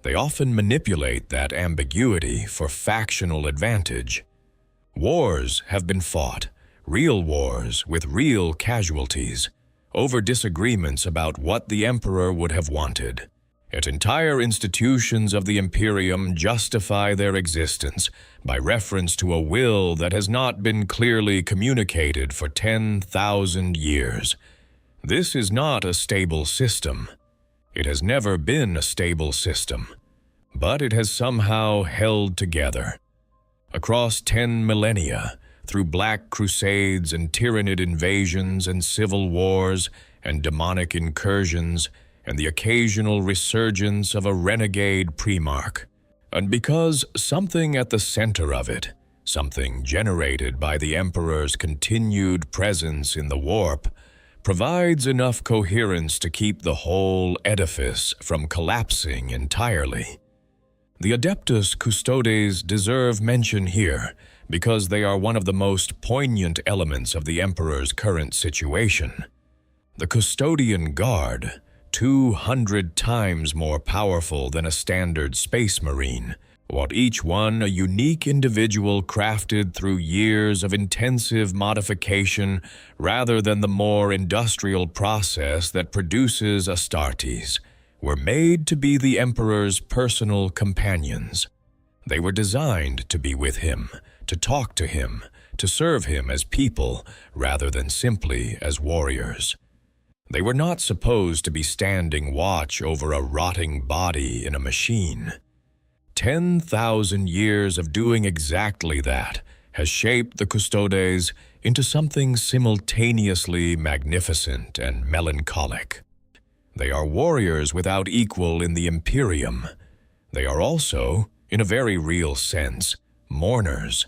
They often manipulate that ambiguity for factional advantage. Wars have been fought, real wars with real casualties, over disagreements about what the Emperor would have wanted. Yet entire institutions of the Imperium justify their existence by reference to a will that has not been clearly communicated for 10,000 years. This is not a stable system. It has never been a stable system, but it has somehow held together. Across 10 millennia, through black crusades and tyrannid invasions and civil wars and demonic incursions and the occasional resurgence of a renegade primarch, and because something at the center of it, something generated by the Emperor's continued presence in the warp, provides enough coherence to keep the whole edifice from collapsing entirely. The Adeptus Custodes deserve mention here because they are one of the most poignant elements of the Emperor's current situation. The Custodian Guard, 200 times more powerful than a standard space marine, while each one a unique individual crafted through years of intensive modification rather than the more industrial process that produces Astartes, were made to be the Emperor's personal companions. They were designed to be with him, to talk to him, to serve him as people rather than simply as warriors. They were not supposed to be standing watch over a rotting body in a machine. 10,000 years of doing exactly that has shaped the Custodes into something simultaneously magnificent and melancholic. They are warriors without equal in the Imperium. They are also, in a very real sense, mourners.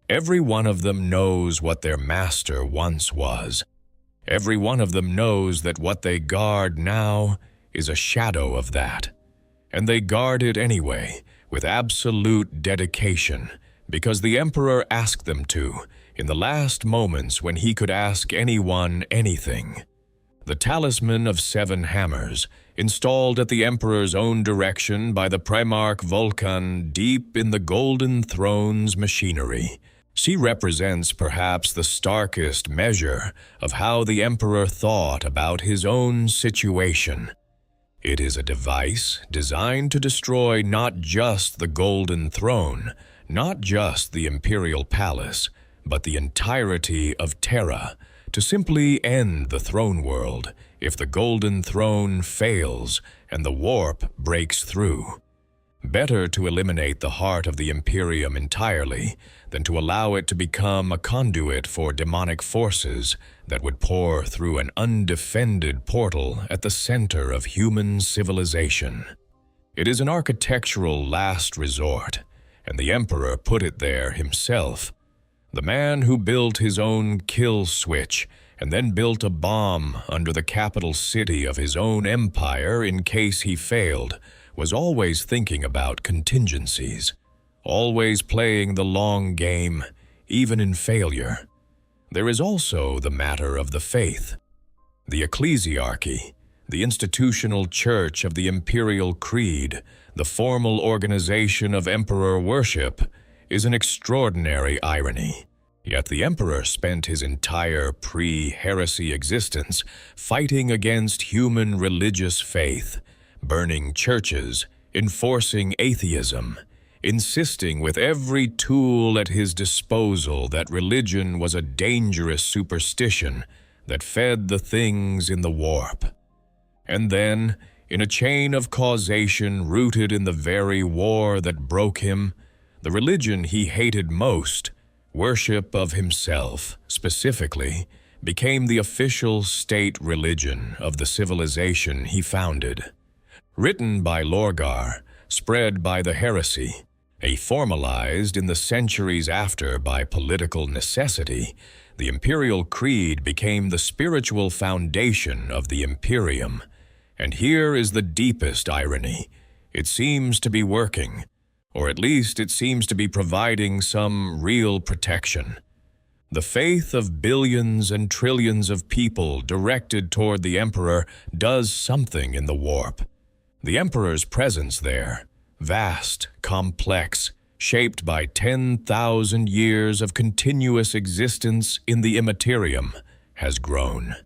Every one of them knows what their master once was. Every one of them knows that what they guard now is a shadow of that. And they guard it anyway, with absolute dedication, because the Emperor asked them to, in the last moments when he could ask anyone anything. The talisman of 7 hammers, installed at the Emperor's own direction by the Primarch Vulcan deep in the Golden Throne's machinery. She represents perhaps the starkest measure of how the Emperor thought about his own situation. It is a device designed to destroy not just the Golden Throne, not just the Imperial Palace, but the entirety of Terra, to simply end the throne world if the Golden Throne fails and the warp breaks through. Better to eliminate the heart of the Imperium entirely than to allow it to become a conduit for demonic forces that would pour through an undefended portal at the center of human civilization. It is an architectural last resort, and the Emperor put it there himself. The man who built his own kill switch and then built a bomb under the capital city of his own empire in case he failed was always thinking about contingencies, always playing the long game, even in failure. There is also the matter of the faith. The ecclesiarchy, the institutional church of the imperial creed, the formal organization of emperor worship, is an extraordinary irony. Yet the emperor spent his entire pre-heresy existence fighting against human religious faith, burning churches, enforcing atheism, insisting with every tool at his disposal that religion was a dangerous superstition that fed the things in the warp. And then, in a chain of causation rooted in the very war that broke him, the religion he hated most, worship of himself specifically, became the official state religion of the civilization he founded. Written by Lorgar, spread by the heresy, formalized in the centuries after by political necessity, the imperial creed became the spiritual foundation of the Imperium. And here is the deepest irony. It seems to be working, or at least it seems to be providing some real protection. The faith of billions and trillions of people directed toward the Emperor does something in the warp. The Emperor's presence there, vast, complex, shaped by 10,000 years of continuous existence in the immaterium, has grown.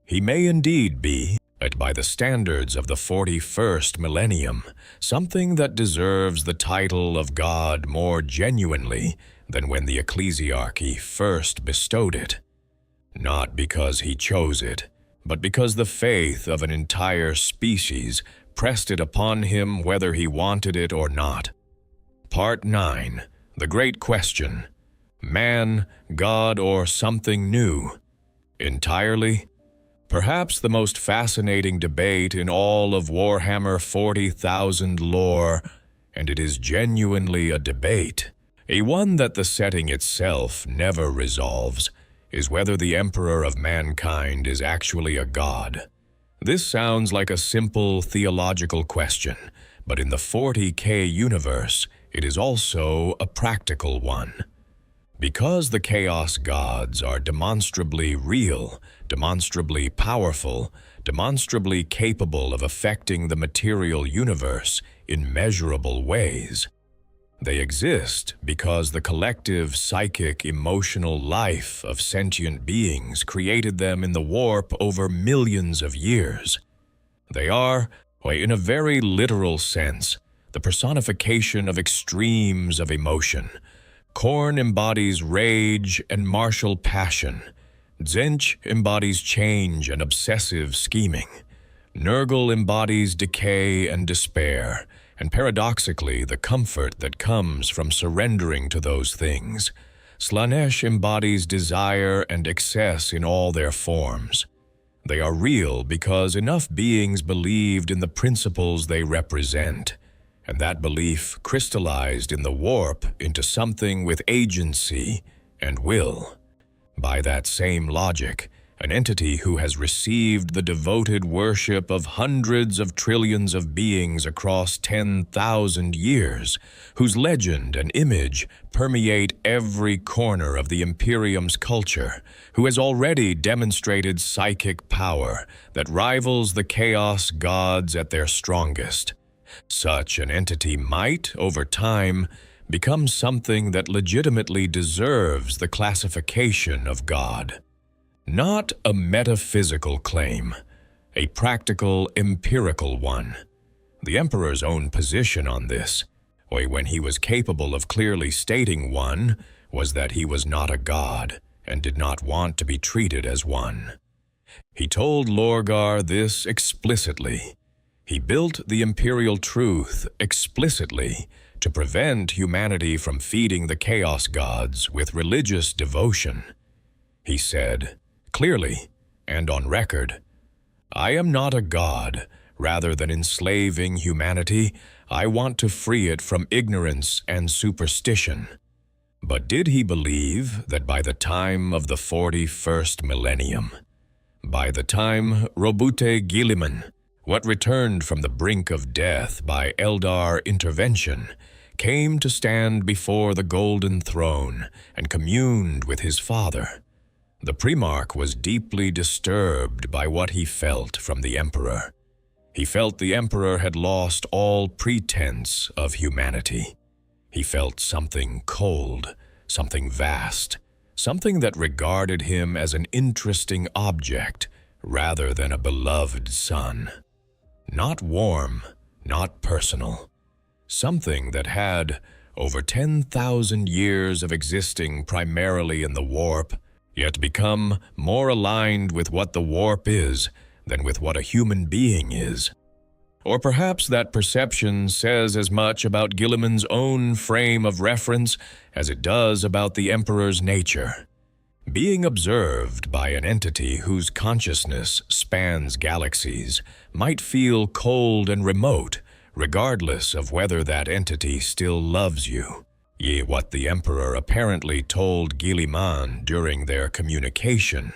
He may indeed be, by the standards of the 41st millennium, something that deserves the title of God more genuinely than when the ecclesiarchy first bestowed it. Not because he chose it, but because the faith of an entire species pressed it upon him whether he wanted it or not. Part 9. The Great Question. Man, God, or something new? Entirely? Perhaps the most fascinating debate in all of Warhammer 40,000 lore, and it is genuinely a debate, a one that the setting itself never resolves, is whether the Emperor of mankind is actually a god. This sounds like a simple theological question, but in the 40K universe, it is also a practical one. Because the Chaos Gods are demonstrably real, demonstrably powerful, demonstrably capable of affecting the material universe in measurable ways. They exist because the collective psychic emotional life of sentient beings created them in the warp over millions of years. They are, in a very literal sense, the personification of extremes of emotion. Khorne embodies rage and martial passion. Tzeentch embodies change and obsessive scheming. Nurgle embodies decay and despair, and paradoxically the comfort that comes from surrendering to those things. Slaanesh embodies desire and excess in all their forms. They are real because enough beings believed in the principles they represent, and that belief crystallized in the warp into something with agency and will. By that same logic, an entity who has received the devoted worship of hundreds of trillions of beings across 10,000 years, whose legend and image permeate every corner of the Imperium's culture, who has already demonstrated psychic power that rivals the Chaos Gods at their strongest. Such an entity might, over time, become something that legitimately deserves the classification of God. Not a metaphysical claim, a practical, empirical one. The Emperor's own position on this, when he was capable of clearly stating one, was that he was not a god and did not want to be treated as one. He told Lorgar this explicitly. He built the imperial truth explicitly to prevent humanity from feeding the Chaos Gods with religious devotion. He said, clearly and on record, "I am not a god. Rather than enslaving humanity, I want to free it from ignorance and superstition." But did he believe that by the time of the 41st millennium, by the time Robute Guilliman, what returned from the brink of death by Eldar intervention, came to stand before the Golden Throne and communed with his father, the Primarch was deeply disturbed by what he felt from the Emperor. He felt the Emperor had lost all pretense of humanity. He felt something cold, something vast, something that regarded him as an interesting object rather than a beloved son. Not warm, not personal. Something that had, over 10,000 years of existing primarily in the warp, yet become more aligned with what the warp is than with what a human being is. Or perhaps that perception says as much about Guilliman's own frame of reference as it does about the Emperor's nature. Being observed by an entity whose consciousness spans galaxies might feel cold and remote, regardless of whether that entity still loves you. What the Emperor apparently told Guilliman during their communication,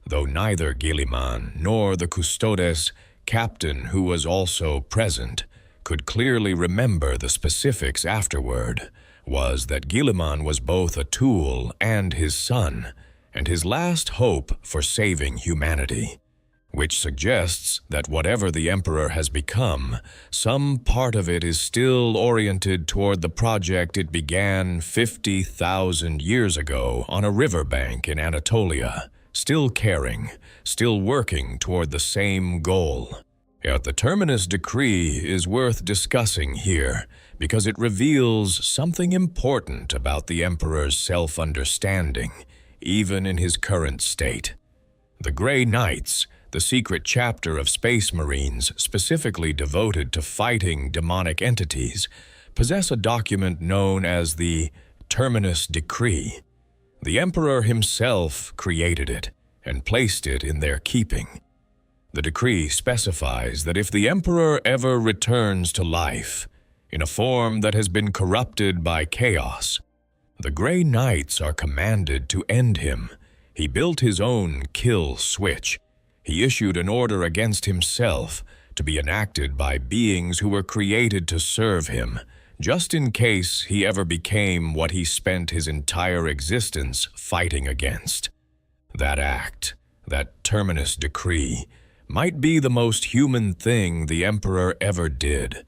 though neither Guilliman nor the Custodes captain, who was also present, could clearly remember the specifics afterward, was that Guilliman was both a tool and his son, and his last hope for saving humanity, which suggests that whatever the Emperor has become, some part of it is still oriented toward the project it began 50,000 years ago on a riverbank in Anatolia, still caring, still working toward the same goal. Yet the Terminus Decree is worth discussing here because it reveals something important about the Emperor's self-understanding, even in his current state. The Grey Knights, the secret chapter of Space Marines specifically devoted to fighting demonic entities, possess a document known as the Terminus Decree. The Emperor himself created it and placed it in their keeping. The decree specifies that if the Emperor ever returns to life, in a form that has been corrupted by chaos, the Grey Knights are commanded to end him. He built his own kill switch. He issued an order against himself to be enacted by beings who were created to serve him, just in case he ever became what he spent his entire existence fighting against. That act, that Terminus Decree, might be the most human thing the Emperor ever did.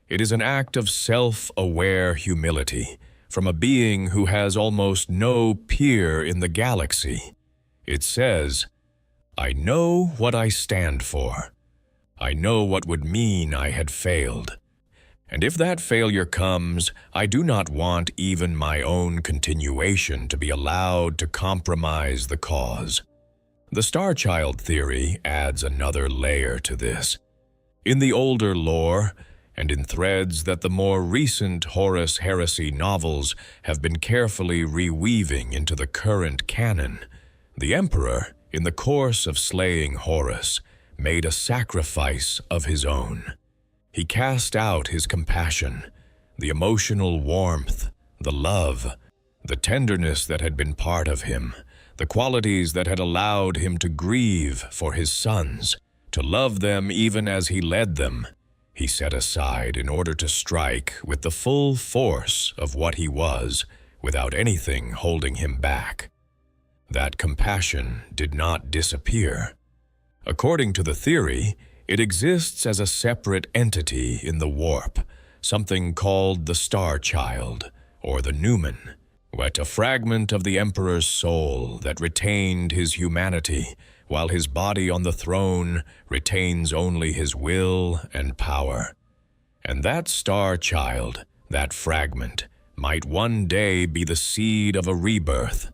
It is an act of self-aware humility from a being who has almost no peer in the galaxy. It says, "I know what I stand for. I know what would mean I had failed. And if that failure comes, I do not want even my own continuation to be allowed to compromise the cause." The Star Child theory adds another layer to this. In the older lore, and in threads that the more recent Horus Heresy novels have been carefully reweaving into the current canon, the Emperor, in the course of slaying Horus, made a sacrifice of his own. He cast out his compassion, the emotional warmth, the love, the tenderness that had been part of him, the qualities that had allowed him to grieve for his sons, to love them even as he led them. He set aside in order to strike with the full force of what he was, without anything holding him back. That compassion did not disappear. According to the theory, it exists as a separate entity in the warp, something called the Star Child, or the Numen, but a fragment of the Emperor's soul that retained his humanity, while his body on the throne retains only his will and power. And that Star Child, that fragment, might one day be the seed of a rebirth,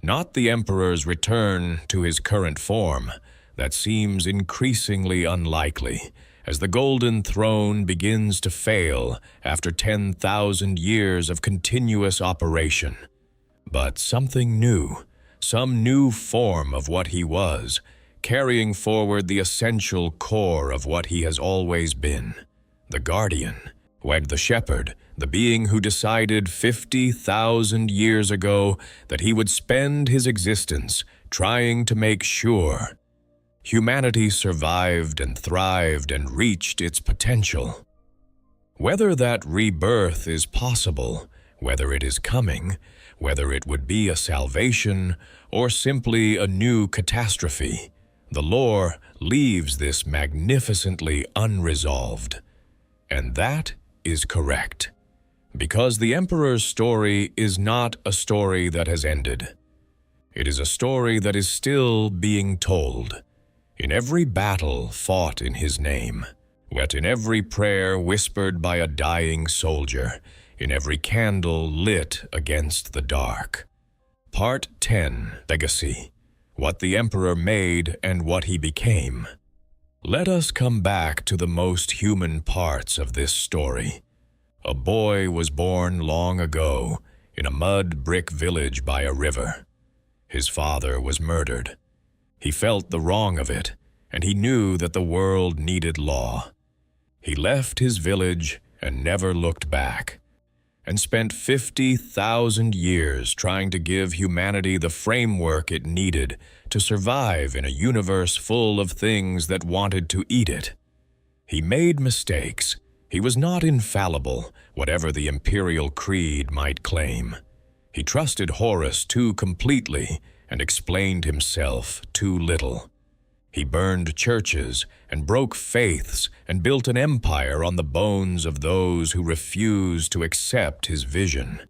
not the Emperor's return to his current form. That seems increasingly unlikely, as the Golden Throne begins to fail after 10,000 years of continuous operation. But something new, some new form of what he was, carrying forward the essential core of what he has always been, the Guardian, the Shepherd, the being who decided 50,000 years ago that he would spend his existence trying to make sure humanity survived and thrived and reached its potential. Whether that rebirth is possible, whether it is coming, whether it would be a salvation or simply a new catastrophe, the lore leaves this magnificently unresolved. And that is correct, because the Emperor's story is not a story that has ended. It is a story that is still being told. In every battle fought in his name, yet in every prayer whispered by a dying soldier, in every candle lit against the dark. Part 10, Legacy, What the Emperor Made and What He Became. Let us come back to the most human parts of this story. A boy was born long ago in a mud brick village by a river. His father was murdered. He felt the wrong of it, and he knew that the world needed law. He left his village and never looked back, and spent 50,000 years trying to give humanity the framework it needed to survive in a universe full of things that wanted to eat it. He made mistakes. He was not infallible, whatever the imperial creed might claim. He trusted Horus too completely and explained himself too little. He burned churches and broke faiths and built an empire on the bones of those who refused to accept his vision.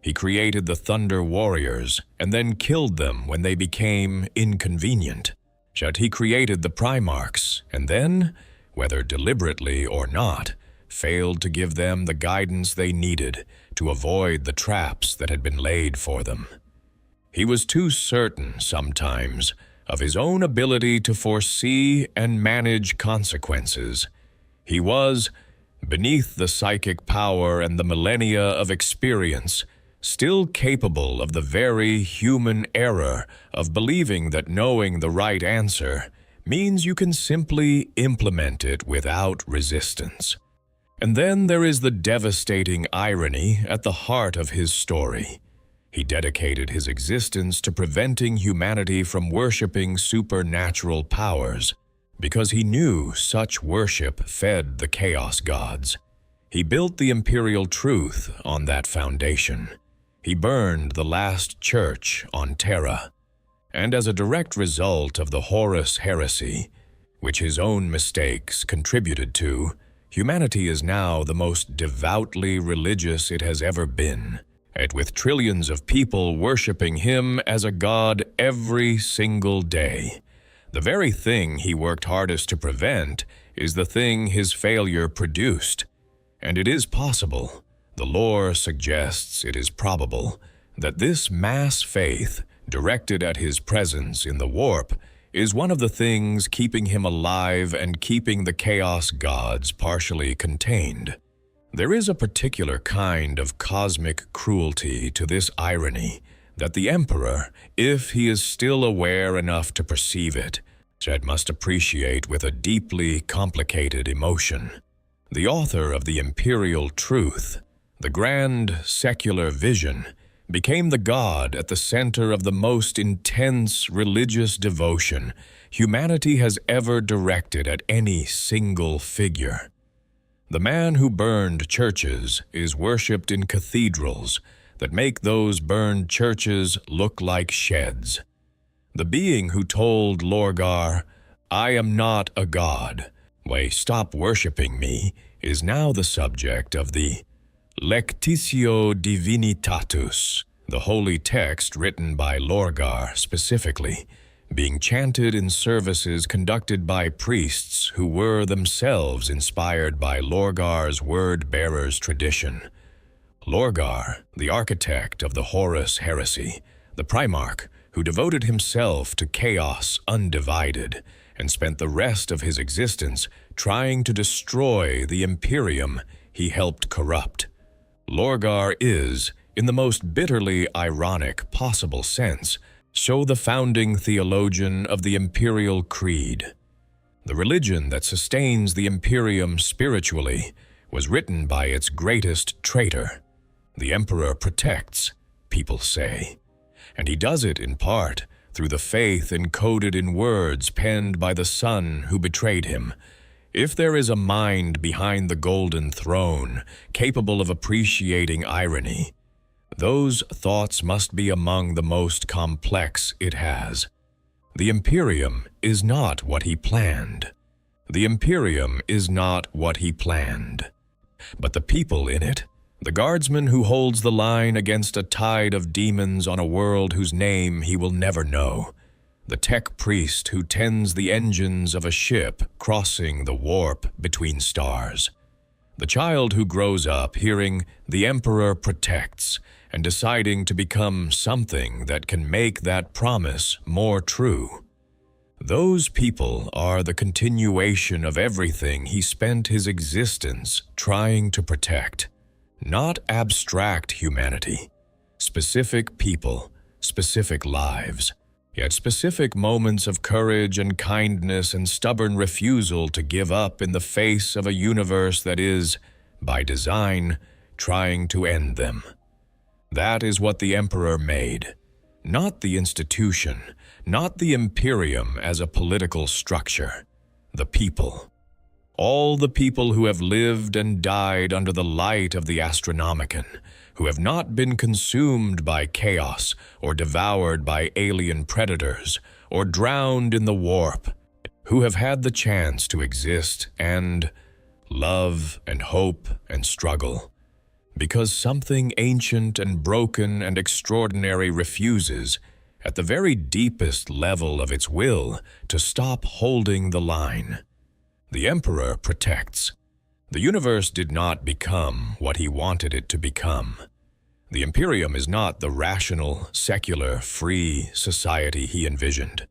He created the Thunder Warriors and then killed them when they became inconvenient. Yet he created the Primarchs and then, whether deliberately or not, failed to give them the guidance they needed to avoid the traps that had been laid for them. He was too certain, sometimes, of his own ability to foresee and manage consequences. He was, beneath the psychic power and the millennia of experience, still capable of the very human error of believing that knowing the right answer means you can simply implement it without resistance. And then there is the devastating irony at the heart of his story. He dedicated his existence to preventing humanity from worshiping supernatural powers, because he knew such worship fed the chaos gods. He built the imperial truth on that foundation. He burned the last church on Terra. And as a direct result of the Horus heresy, which his own mistakes contributed to, humanity is now the most devoutly religious it has ever been, and with trillions of people worshiping him as a god every single day. The very thing he worked hardest to prevent is the thing his failure produced. And it is possible, the lore suggests it is probable, that this mass faith, directed at his presence in the warp, is one of the things keeping him alive and keeping the chaos gods partially contained. There is a particular kind of cosmic cruelty to this irony that the Emperor, if he is still aware enough to perceive it, must appreciate with a deeply complicated emotion. The author of the imperial truth, the grand secular vision, became the god at the center of the most intense religious devotion humanity has ever directed at any single figure. The man who burned churches is worshipped in cathedrals that make those burned churches look like sheds. The being who told Lorgar, "I am not a god, stop worshipping me," is now the subject of the Lectitio Divinitatus, the holy text written by Lorgar specifically, being chanted in services conducted by priests who were themselves inspired by Lorgar's word-bearers tradition. Lorgar, the architect of the Horus heresy, the Primarch who devoted himself to chaos undivided and spent the rest of his existence trying to destroy the Imperium he helped corrupt. Lorgar is, in the most bitterly ironic possible sense, the founding theologian of the Imperial Creed. The religion that sustains the Imperium spiritually was written by its greatest traitor. The Emperor protects, people say, and he does it in part through the faith encoded in words penned by the son who betrayed him. If there is a mind behind the golden throne capable of appreciating irony, those thoughts must be among the most complex it has. The Imperium is not what he planned. The Imperium is not what he planned. But the people in it, the guardsman who holds the line against a tide of demons on a world whose name he will never know, the tech priest who tends the engines of a ship crossing the warp between stars, the child who grows up hearing "the Emperor protects" and deciding to become something that can make that promise more true. Those people are the continuation of everything he spent his existence trying to protect. Not abstract humanity, specific people, specific lives, yet specific moments of courage and kindness and stubborn refusal to give up in the face of a universe that is, by design, trying to end them. That is what the Emperor made. Not the institution, not the Imperium as a political structure. The people. All the people who have lived and died under the light of the Astronomicon, who have not been consumed by chaos or devoured by alien predators or drowned in the warp, who have had the chance to exist and love and hope and struggle. Because something ancient and broken and extraordinary refuses, at the very deepest level of its will, to stop holding the line. The Emperor protects. The universe did not become what he wanted it to become. The Imperium is not the rational, secular, free society he envisioned.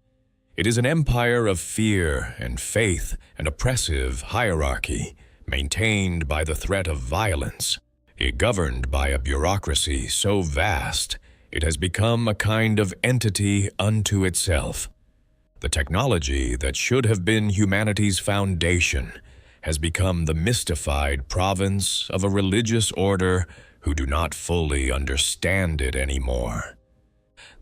It is an empire of fear and faith and oppressive hierarchy, maintained by the threat of violence. Governed by a bureaucracy so vast, it has become a kind of entity unto itself. The technology that should have been humanity's foundation has become the mystified province of a religious order who do not fully understand it anymore.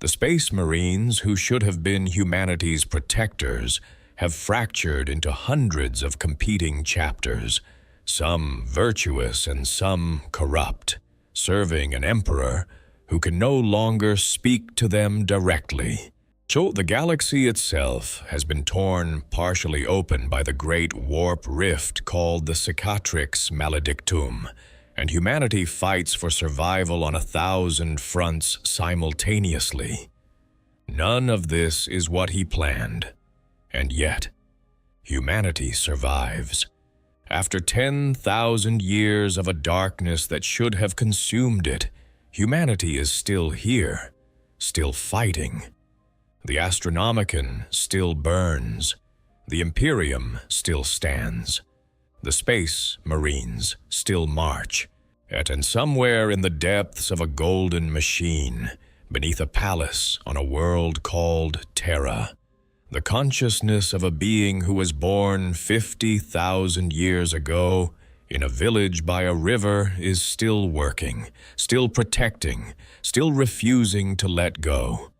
The Space Marines, who should have been humanity's protectors, have fractured into hundreds of competing chapters, some virtuous and some corrupt, serving an emperor who can no longer speak to them directly. So the galaxy itself has been torn partially open by the great warp rift called the Cicatrix Maledictum, and humanity fights for survival on 1,000 fronts simultaneously. None of this is what he planned, and yet humanity survives. After 10,000 years of a darkness that should have consumed it, humanity is still here, still fighting. The Astronomicon still burns. The Imperium still stands. The Space Marines still march. And somewhere in the depths of a golden machine, beneath a palace on a world called Terra, the consciousness of a being who was born 50,000 years ago in a village by a river is still working, still protecting, still refusing to let go.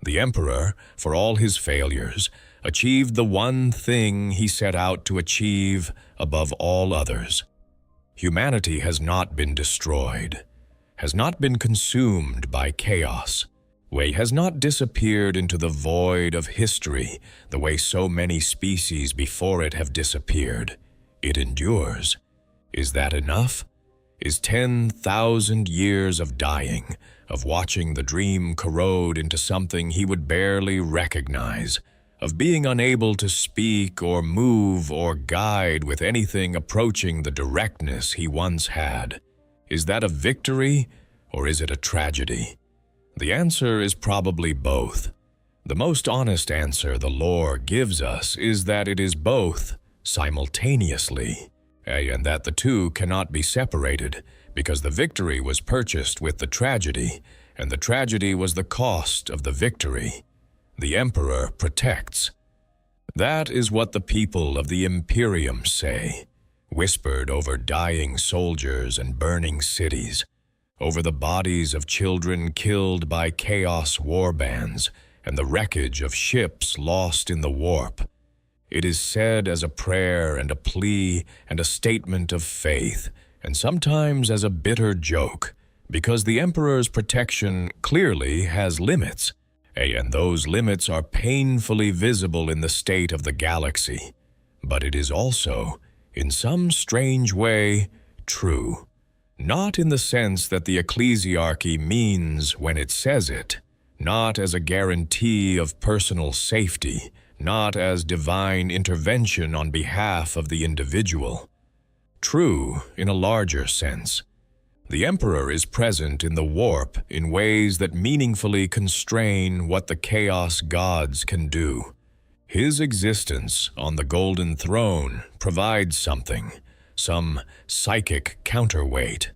The Emperor, for all his failures, achieved the one thing he set out to achieve above all others. Humanity has not been destroyed, has not been consumed by chaos. Has not disappeared into the void of history the way so many species before it have disappeared. It endures. Is that enough? Is 10,000 years of dying, of watching the dream corrode into something he would barely recognize, of being unable to speak or move or guide with anything approaching the directness he once had? Is that a victory, or is it a tragedy? The answer is probably both. The most honest answer the lore gives us is that it is both simultaneously, and that the two cannot be separated, because the victory was purchased with the tragedy, and the tragedy was the cost of the victory. The Emperor protects. That is what the people of the Imperium say, whispered over dying soldiers and burning cities, over the bodies of children killed by chaos warbands and the wreckage of ships lost in the warp. It is said as a prayer and a plea and a statement of faith, and sometimes as a bitter joke, because the Emperor's protection clearly has limits, and those limits are painfully visible in the state of the galaxy. But it is also, in some strange way, true. Not in the sense that the ecclesiarchy means when it says it, not as a guarantee of personal safety, not as divine intervention on behalf of the individual. True in a larger sense. The Emperor is present in the warp in ways that meaningfully constrain what the chaos gods can do. His existence on the Golden Throne provides something, some psychic counterweight,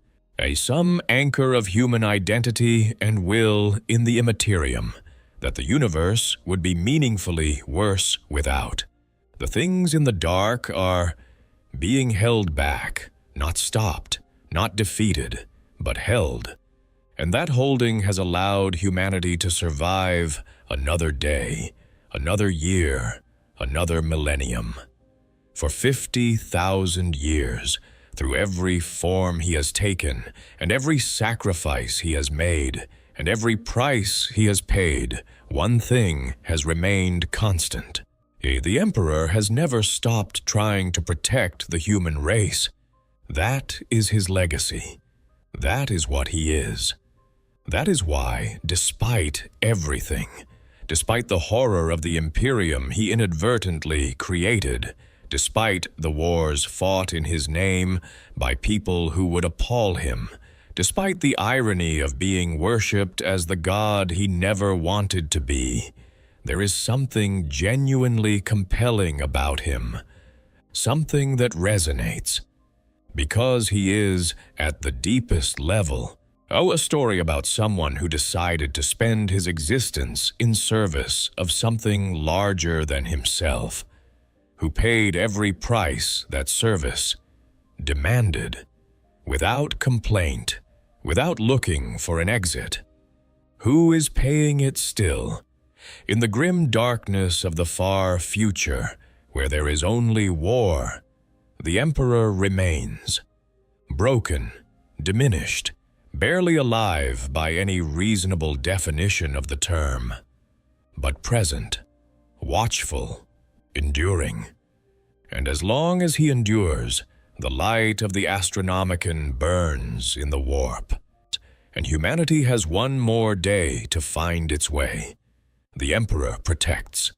some anchor of human identity and will in the immaterium, that the universe would be meaningfully worse without. The things in the dark are being held back, not stopped, not defeated, but held. And that holding has allowed humanity to survive another day, another year, another millennium. For 50,000 years, through every form he has taken, and every sacrifice he has made, and every price he has paid, one thing has remained constant. The Emperor has never stopped trying to protect the human race. That is his legacy. That is what he is. That is why, despite everything, despite the horror of the Imperium he inadvertently created, despite the wars fought in his name by people who would appall him, despite the irony of being worshipped as the god he never wanted to be, there is something genuinely compelling about him, something that resonates, because he is, at the deepest level, a story about someone who decided to spend his existence in service of something larger than himself, who paid every price that service demanded, without complaint, without looking for an exit. Who is paying it still? In the grim darkness of the far future, where there is only war, the Emperor remains, broken, diminished, barely alive by any reasonable definition of the term, but present, watchful, enduring. And as long as he endures, the light of the Astronomicon burns in the warp, and humanity has one more day to find its way. The Emperor protects.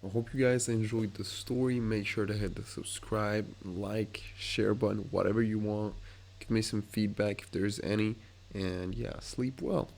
I hope you guys enjoyed the story. Make sure to hit the subscribe, like, share button, whatever you want. Give me some feedback if there's any. And yeah, sleep well.